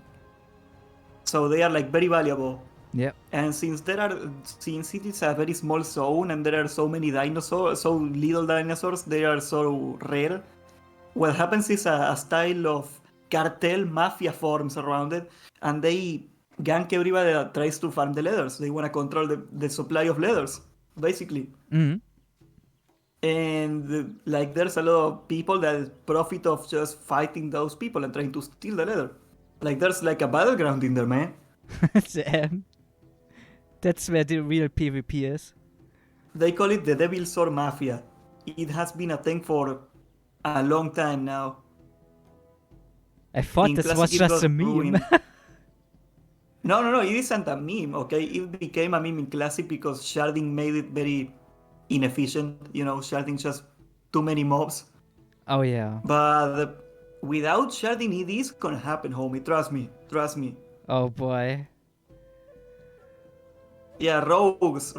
So they are like very valuable. Yeah. And since it is a very small zone and there are so many dinosaurs, so little dinosaurs, they are so rare. What happens is a style of cartel mafia forms around it, and they gank everybody that tries to farm the leathers. They want to control the supply of leathers, basically. Mm. And like there's a lot of people that profit of just fighting those people and trying to steal the leather. Like there's like a battleground in there, man. Damn. That's where the real PvP is. They call it the Devil Sword Mafia. It has been a thing for a long time now. I thought this was just a meme. No, it isn't a meme, okay? It became a meme in Classic because sharding made it very inefficient. You know, sharding just too many mobs. Oh, yeah. But without sharding, it is gonna happen, homie. Trust me. Oh, boy. Yeah, rogues,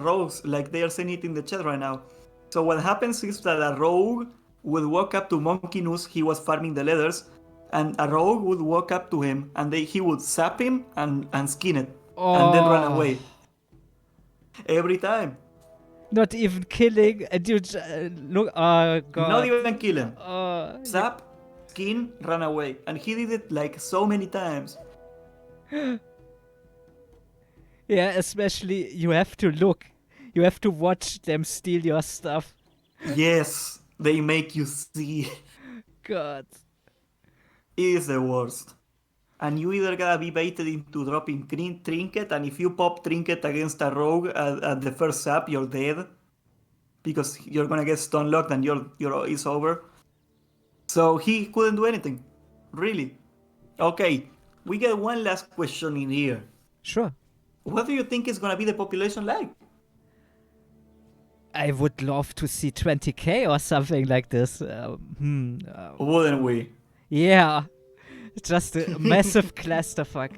like they are saying it in the chat right now. So what happens is that a rogue would walk up to Monkey News, he was farming the leathers, and a rogue would walk up to him and he would zap him and skin it, and then run away. Every time. Not even killing, and you look, oh god. Not even kill him. Zap, skin, run away. And he did it like so many times. Yeah, especially you have to look. You have to watch them steal your stuff. Yes, they make you see. God. It is the worst. And you either gotta be baited into dropping trinket, and if you pop trinket against a rogue at the first zap, you're dead. Because you're gonna get stun locked and it's over. So he couldn't do anything. Really. Okay, we get one last question in here. Sure. What do you think is gonna be the population like? I would love to see 20k or something like this. Wouldn't we? Yeah. Just a massive clusterfuck.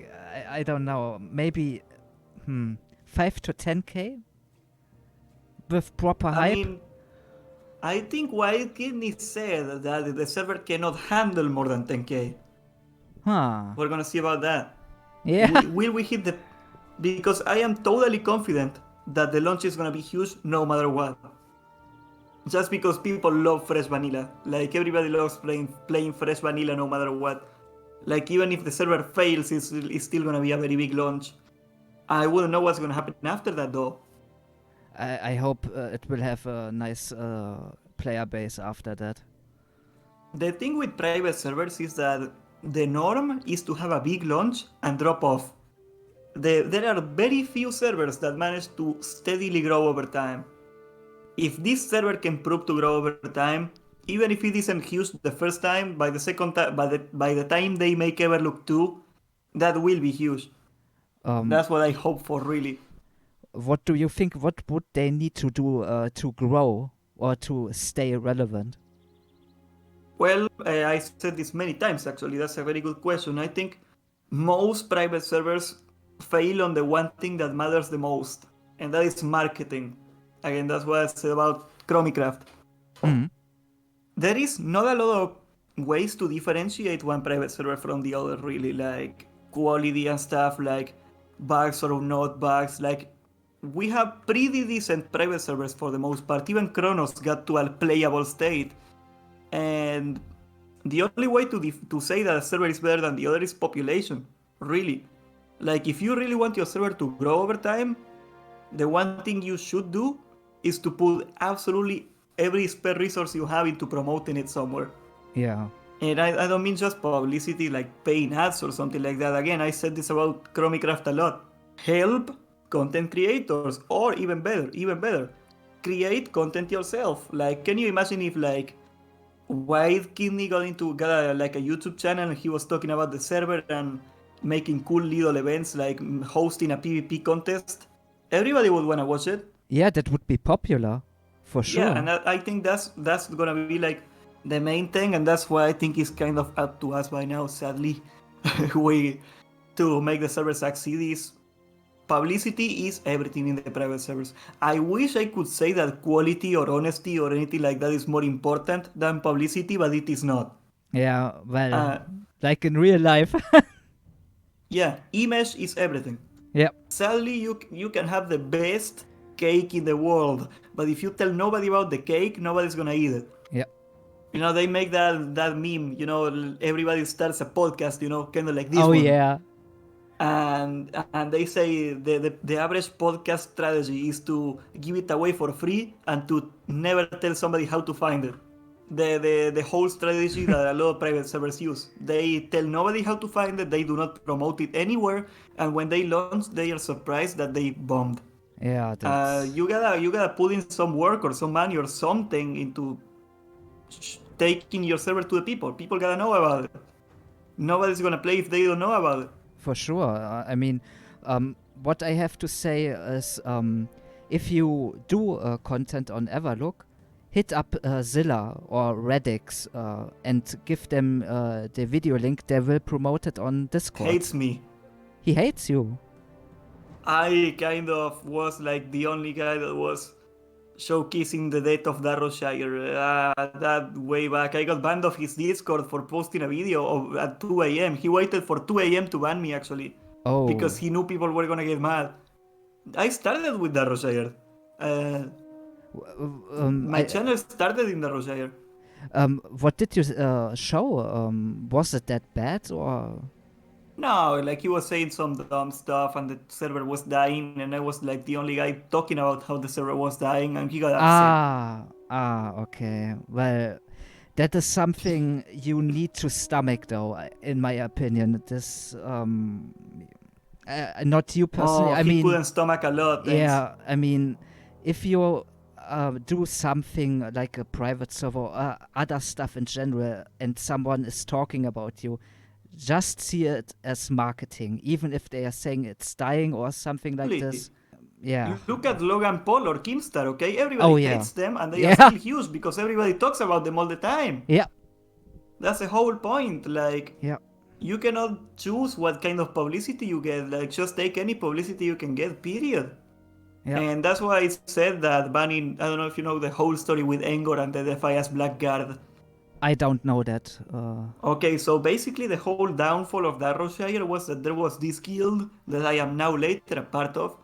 I don't know. Maybe 5 to 10k? With proper hype? I mean, I think Wild Kidney said that the server cannot handle more than 10k. Huh. We're gonna see about that. Yeah. Will we hit the... Because I am totally confident that the launch is gonna be huge no matter what. Just because people love fresh vanilla. Like everybody loves playing fresh vanilla no matter what. Like even if the server fails, it's still gonna be a very big launch. I wouldn't know what's gonna happen after that though. I hope it will have a nice player base after that. The thing with private servers is that the norm is to have a big launch and drop off. There are very few servers that manage to steadily grow over time. If this server can prove to grow over time, even if it isn't huge the first time, by the second time, by the time they make Everlook 2, that will be huge. That's what I hope for, really. What do you think? What would they need to do to grow or to stay relevant? Well, I said this many times actually. That's a very good question. I think most private servers fail on the one thing that matters the most, and that is marketing. Again, that's what I said about Chromicraft. Mhm. There is not a lot of ways to differentiate one private server from the other, really, like quality and stuff, like bugs or not bugs. Like, we have pretty decent private servers for the most part. Even Chronos got to a playable state. And the only way to say that a server is better than the other is population, really. Like, if you really want your server to grow over time, the one thing you should do is to put absolutely every spare resource you have into promoting it somewhere. Yeah. And I don't mean just publicity like paying ads or something like that. Again, I said this about Chromicraft a lot. Help content creators, or even better, create content yourself. Like, can you imagine if like White Kidney got a YouTube channel and he was talking about the server and making cool little events like hosting a PvP contest? Everybody would want to watch it. Yeah, that would be popular, for sure. Yeah, and I think that's gonna be like the main thing, and that's why I think it's kind of up to us by now, sadly. We to make the server succeed is publicity is everything in the private servers. I wish I could say that quality or honesty or anything like that is more important than publicity, but it is not. Yeah, well, like in real life. Yeah, image is everything. Yeah. Sadly, you can have the best cake in the world, but if you tell nobody about the cake, nobody's gonna eat it. Yeah. You know, they make that meme, you know, everybody starts a podcast, you know, kind of like this Oh, one. yeah. And they say the average podcast strategy is to give it away for free and to never tell somebody how to find it. The whole strategy that a lot of private servers use. They tell nobody how to find it, they do not promote it anywhere, and when they launch, they are surprised that they bombed. Yeah, that's... You gotta put in some work or some money or something into taking your server to the people. People gotta know about it. Nobody's gonna play if they don't know about it. For sure. I mean, what I have to say is, if you do content on Everlook, hit up Zilla or Radix and give them the video link. They will promote it on Discord. Hates me. He hates you. I kind of was like the only guy that was showcasing the death of Darroshire. That way back. I got banned off his Discord for posting a video at 2 a.m. He waited for 2 a.m. to ban me, actually. Oh. Because he knew people were gonna get mad. I started with Darroshire. My channel started in Darroshire. What did you show? Was it that bad or...? No, like he was saying some dumb stuff and the server was dying and I was like the only guy talking about how the server was dying and he got upset. Okay. Well, that is something you need to stomach though, in my opinion. This, not you personally. I mean, couldn't stomach a lot. Thanks. Yeah, I mean, if you do something like a private server or other stuff in general and someone is talking about you, just see it as marketing, even if they are saying it's dying or something like this. Yeah. You look at Logan Paul or Keemstar, okay? Everybody hates them and they are still huge because everybody talks about them all the time. Yeah. That's the whole point. Like, you cannot choose what kind of publicity you get. Like, just take any publicity you can get, period. Yeah. And that's why I said that banning, I don't know if you know the whole story with Engor and the Defias Blackguard. I don't know that. Okay, so basically the whole downfall of Darroshire was that there was this guild that I am now later a part of.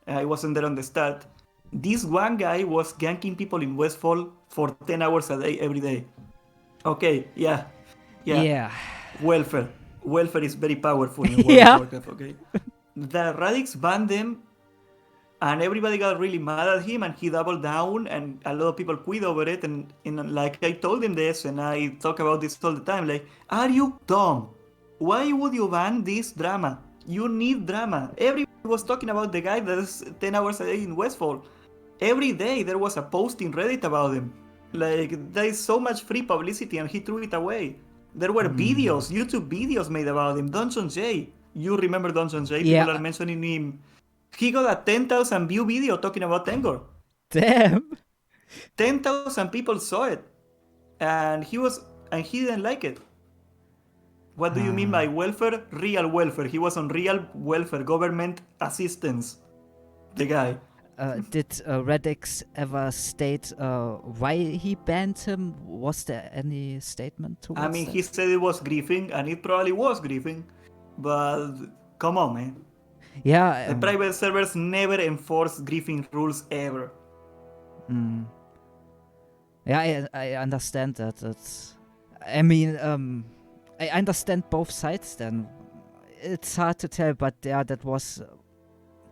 I wasn't there on the start. This one guy was ganking people in Westfall for 10 hours a day, every day. Okay, yeah. Welfare. Welfare is very powerful in World of Warcraft, okay? The Radix banned them And everybody got really mad at him, and he doubled down, and a lot of people quit over it. And like I told him this, and I talk about this all the time. Like, are you dumb? Why would you ban this drama? You need drama. Everybody was talking about the guy that's 10 hours a day in Westfall. Every day there was a post in Reddit about him. Like, there is so much free publicity, and he threw it away. There were videos, YouTube videos made about him. Dungeon J. You remember Dungeon J? Yeah. People are mentioning him. He got a 10,000 view video talking about Tengor. Damn. 10,000 people saw it, and he didn't like it. What do you mean by welfare? Real welfare. He was on real welfare, government assistance. The guy. Did Redix ever state why he banned him? Was there any statement towards I mean, that? he said it was griefing, and it probably was griefing, but come on, man. Yeah. The private servers never enforce griefing rules ever. Yeah, I understand that. I mean, I understand both sides then. It's hard to tell, but yeah, that was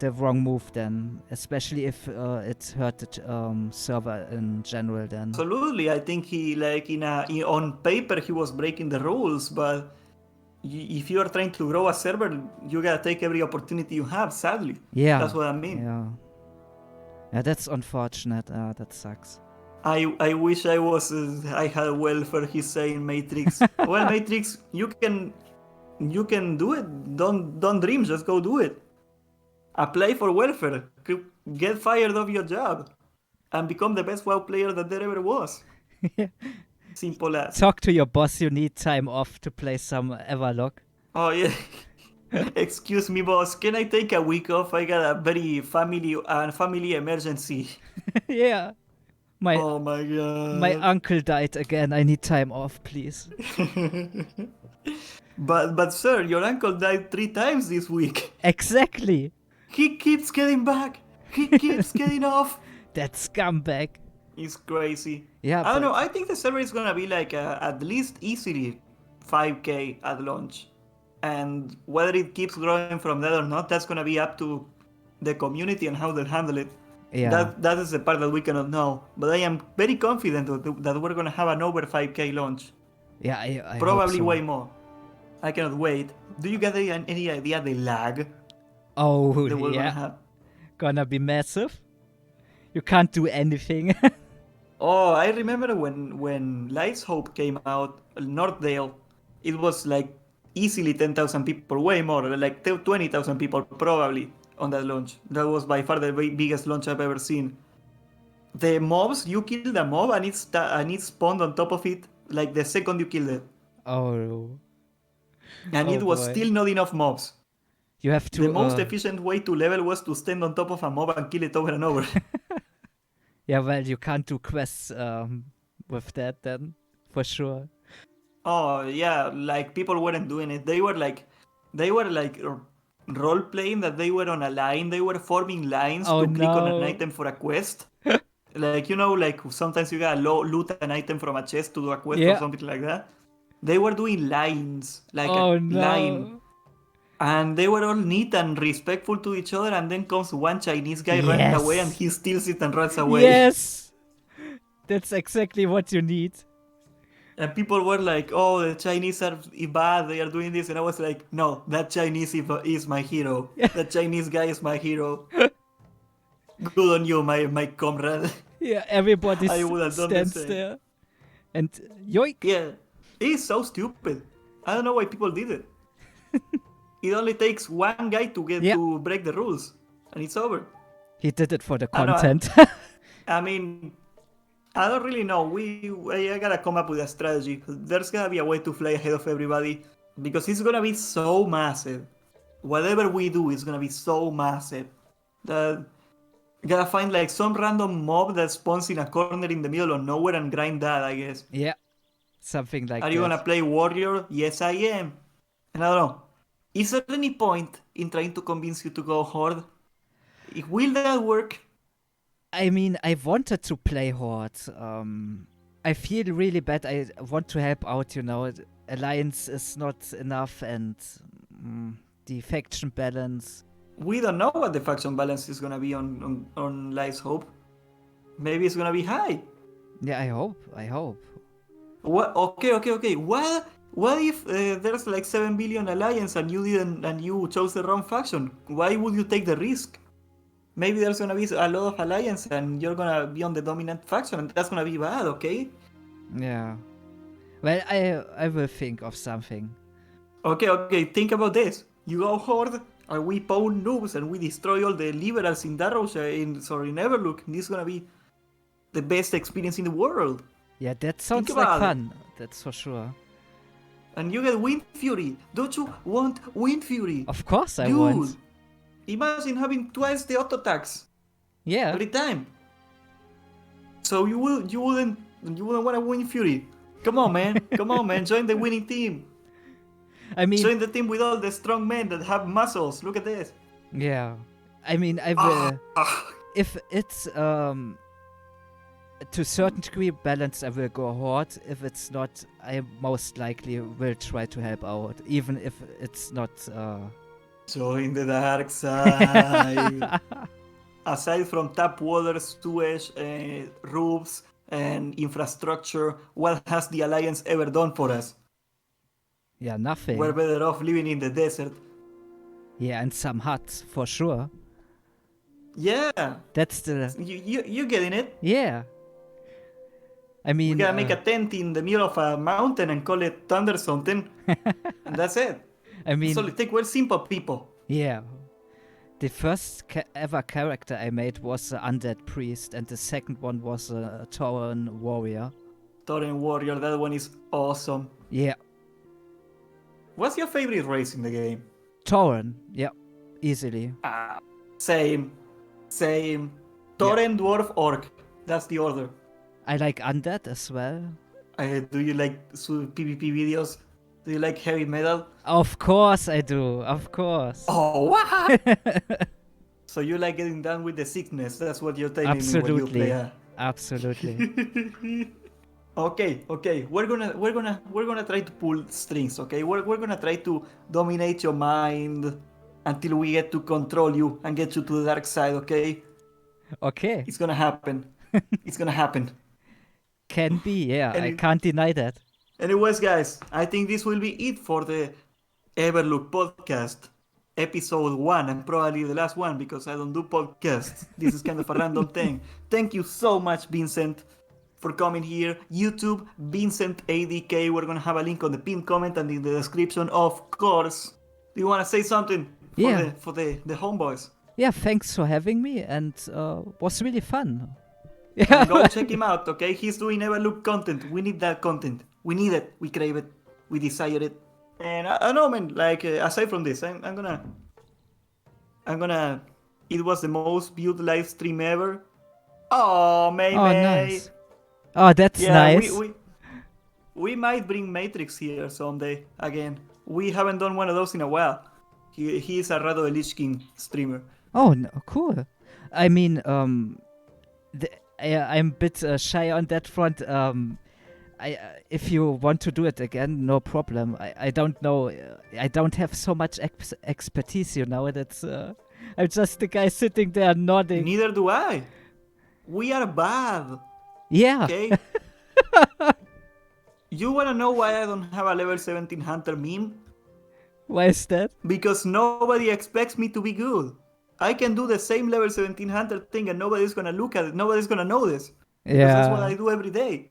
the wrong move then, especially if it hurt the server in general then. Absolutely, I think he, like, on paper he was breaking the rules, but if you are trying to grow a server, you gotta take every opportunity you have, sadly. Yeah. That's what I mean. Yeah, that's unfortunate. That sucks. I wish I had welfare, he's saying, Matrix. Well, Matrix, you can do it. Don't dream, just go do it. Apply for welfare. Get fired of your job. And become the best WoW player that there ever was. Simple as. Talk to your boss, you need time off to play some Everlook. Oh, yeah. Excuse me, boss. Can I take a week off? I got a very family emergency. Yeah. Oh my god. My uncle died again. I need time off, please. But sir, your uncle died 3 times this week. Exactly. He keeps getting back. He keeps getting off. That scumbag. It's crazy. Yeah, I don't know. I think the server is gonna be like at least easily 5k at launch. And whether it keeps growing from that or not, that's gonna be up to the community and how they'll handle it. Yeah. That is the part that we cannot know. But I am very confident that we're gonna have an over 5k launch. Yeah, I Probably hope so. way more. I cannot wait. Do you get any idea the lag Oh, that we're gonna yeah. have? Gonna be massive. You can't do anything. Oh, I remember when Lights Hope came out, Northdale, it was like easily 10,000 people, way more, like 20,000 people probably on that launch. That was by far the biggest launch I've ever seen. The mobs, you kill the mob and it spawned on top of it like the second you killed it. Oh. And Oh it was boy. still not enough mobs. You have to. The most efficient way to level was to stand on top of a mob and kill it over and over. Yeah, well, you can't do quests with that then, for sure. Oh yeah, like people weren't doing it. They were like role playing that they were on a line. They were forming lines Oh, to click on no. an item for a quest. Like, you know, like sometimes you gotta loot an item from a chest to do a quest Yeah. or something like that. They were doing lines, like Oh a line. no. And they were all neat and respectful to each other, and then comes one Chinese guy running Yes. away and he steals it and runs away. Yes. That's exactly what you need. And people were like, oh, the Chinese are bad, they are doing this. And I was like, no, that Chinese is my hero. That Chinese guy is my hero. Good on you, my comrade. Yeah, everybody I would have done the stands same. there. And yoink. Yeah, it's so stupid. I don't know why people did it. It only takes one guy to get Yeah. to break the rules, and it's over. He did it for the I know, content. I mean, I don't really know. I gotta come up with a strategy. There's gotta be a way to fly ahead of everybody, because it's gonna be so massive. Whatever we do is gonna be so massive that you gotta find like some random mob that spawns in a corner in the middle of nowhere and grind that, I guess. Yeah. Something like Are that. you gonna play warrior? Yes, I am. And I don't know. Is there any point in trying to convince you to go horde? Will that work? I mean, I wanted to play Horde. I feel really bad. I want to help out, you know. Alliance is not enough, and the faction balance. we don't know what the faction balance is gonna be on Life's Hope. Maybe it's gonna be high. Yeah, I hope. What? Okay. What if there's like 7 billion alliance and you chose the wrong faction? Why would you take the risk? Maybe there's gonna be a lot of alliance and you're gonna be on the dominant faction and that's gonna be bad, okay? Yeah. Well, I will think of something. Okay, think about this. You go Horde and we pawn noobs and we destroy all the liberals in Darrowshire, in Everlook. This is gonna be the best experience in the world. Yeah, that sounds Think like about fun. That's for sure. And you get Wind Fury. Don't you want Wind Fury? Of course I Dude, want. imagine having twice the auto attacks Yeah. every time. So you wouldn't want to win Fury. Come on, man. Join the winning team. I mean, Join the team with all the strong men that have muscles. Look at this. yeah. I mean, I will. If it's to a certain degree balanced, I will go Horde. If it's not, I most likely will try to help out, even if it's not. Join the dark side. Aside from tap water, sewage, roofs, and infrastructure, what has the Alliance ever done for us? Yeah, nothing. We're better off living in the desert. Yeah, and some huts for sure. Yeah. That's the. You getting it? Yeah. I mean, We gotta make a tent in the middle of a mountain and call it Thunder something. And that's it. I mean, That's all it takes. We're simple people. yeah. The first ever character I made was an undead priest, and the second one was a Tauren warrior. Tauren warrior, that one is awesome. Yeah, What's your favorite race in the game? Tauren. Yeah, easily. Same. Tauren, dwarf, orc. That's the order. I like undead as well. Do you like PvP videos? Do you like heavy metal? Of course I do. Of course. Oh, what? So you like getting down with the sickness? That's what you're telling me when you play. Absolutely. Okay. We're gonna try to pull strings. Okay, we're gonna try to dominate your mind until we get to control you and get you to the dark side. Okay. Okay. It's gonna happen. It's gonna happen. Can be. Yeah, I can't deny that. Anyways, guys, I think this will be it for the Everlook Podcast, episode 1, and probably the last one because I don't do podcasts. This is kind of a random thing. Thank you so much, Vincent, for coming here. YouTube, Vincent ADK. We're going to have a link on the pinned comment and in the description, of course. Do you want to say something for the homeboys? Yeah, thanks for having me, and was really fun. Yeah. Go check him out, okay? He's doing Everlook content. We need that content. We need it. We crave it. We desire it. And I know, man. Like aside from this, I'm gonna. It was the most viewed live stream ever. Oh, May. Nice. Oh, that's nice. We might bring Matrix here someday again. We haven't done one of those in a while. He is a Rado the Lich King streamer. Oh, no, cool. I mean, I'm a bit shy on that front. If you want to do it again, no problem. I don't know. I don't have so much expertise, you know. That's I'm just the guy sitting there nodding. Neither do I. We are bad. Yeah. Okay. You wanna know why I don't have a level 17 hunter meme? Why is that? Because nobody expects me to be good. I can do the same level 17 hunter thing and nobody's gonna look at it. Nobody's gonna know this. Yeah. That's what I do every day.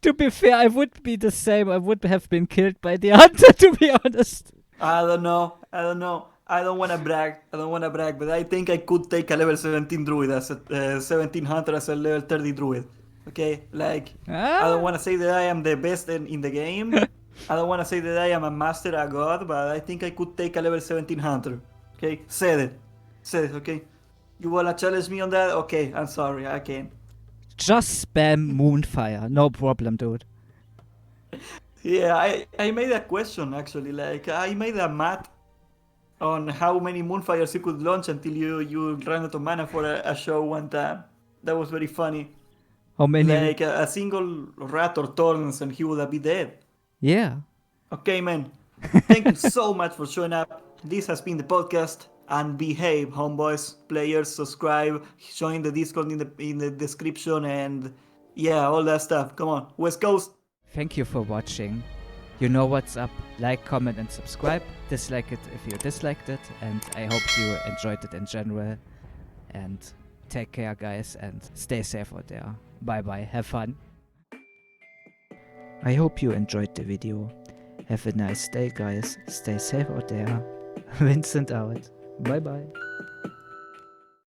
To be fair, I would be the same. I would have been killed by the hunter, to be honest. I don't know. I don't want to brag, but I think I could take a level 17 druid as a 17 hunter as a level 30 druid. Okay? Like, I don't want to say that I am the best in the game. I don't want to say that I am a master, a god, but I think I could take a level 17 hunter. Okay? Said it, okay? You want to challenge me on that? Okay, I'm sorry, I can't. Just spam Moonfire. No problem, dude. Yeah, I made a question, actually. Like, I made a math on how many Moonfires you could launch until you ran out of mana for a show one time. That was very funny. How many? Like, a single rat or thorns and he would have been dead. Yeah. Okay, man. Thank you so much for showing up. This has been the podcast. And behave, homeboys, players, subscribe, join the Discord in the description, and yeah, all that stuff. Come on, West Coast. Thank you for watching. You know what's up. Like, comment, and subscribe. Dislike it if you disliked it, and I hope you enjoyed it in general. And take care, guys, and stay safe out there. Bye bye. Have fun. I hope you enjoyed the video. Have a nice day, guys. Stay safe out there. Vincent out. Bye bye.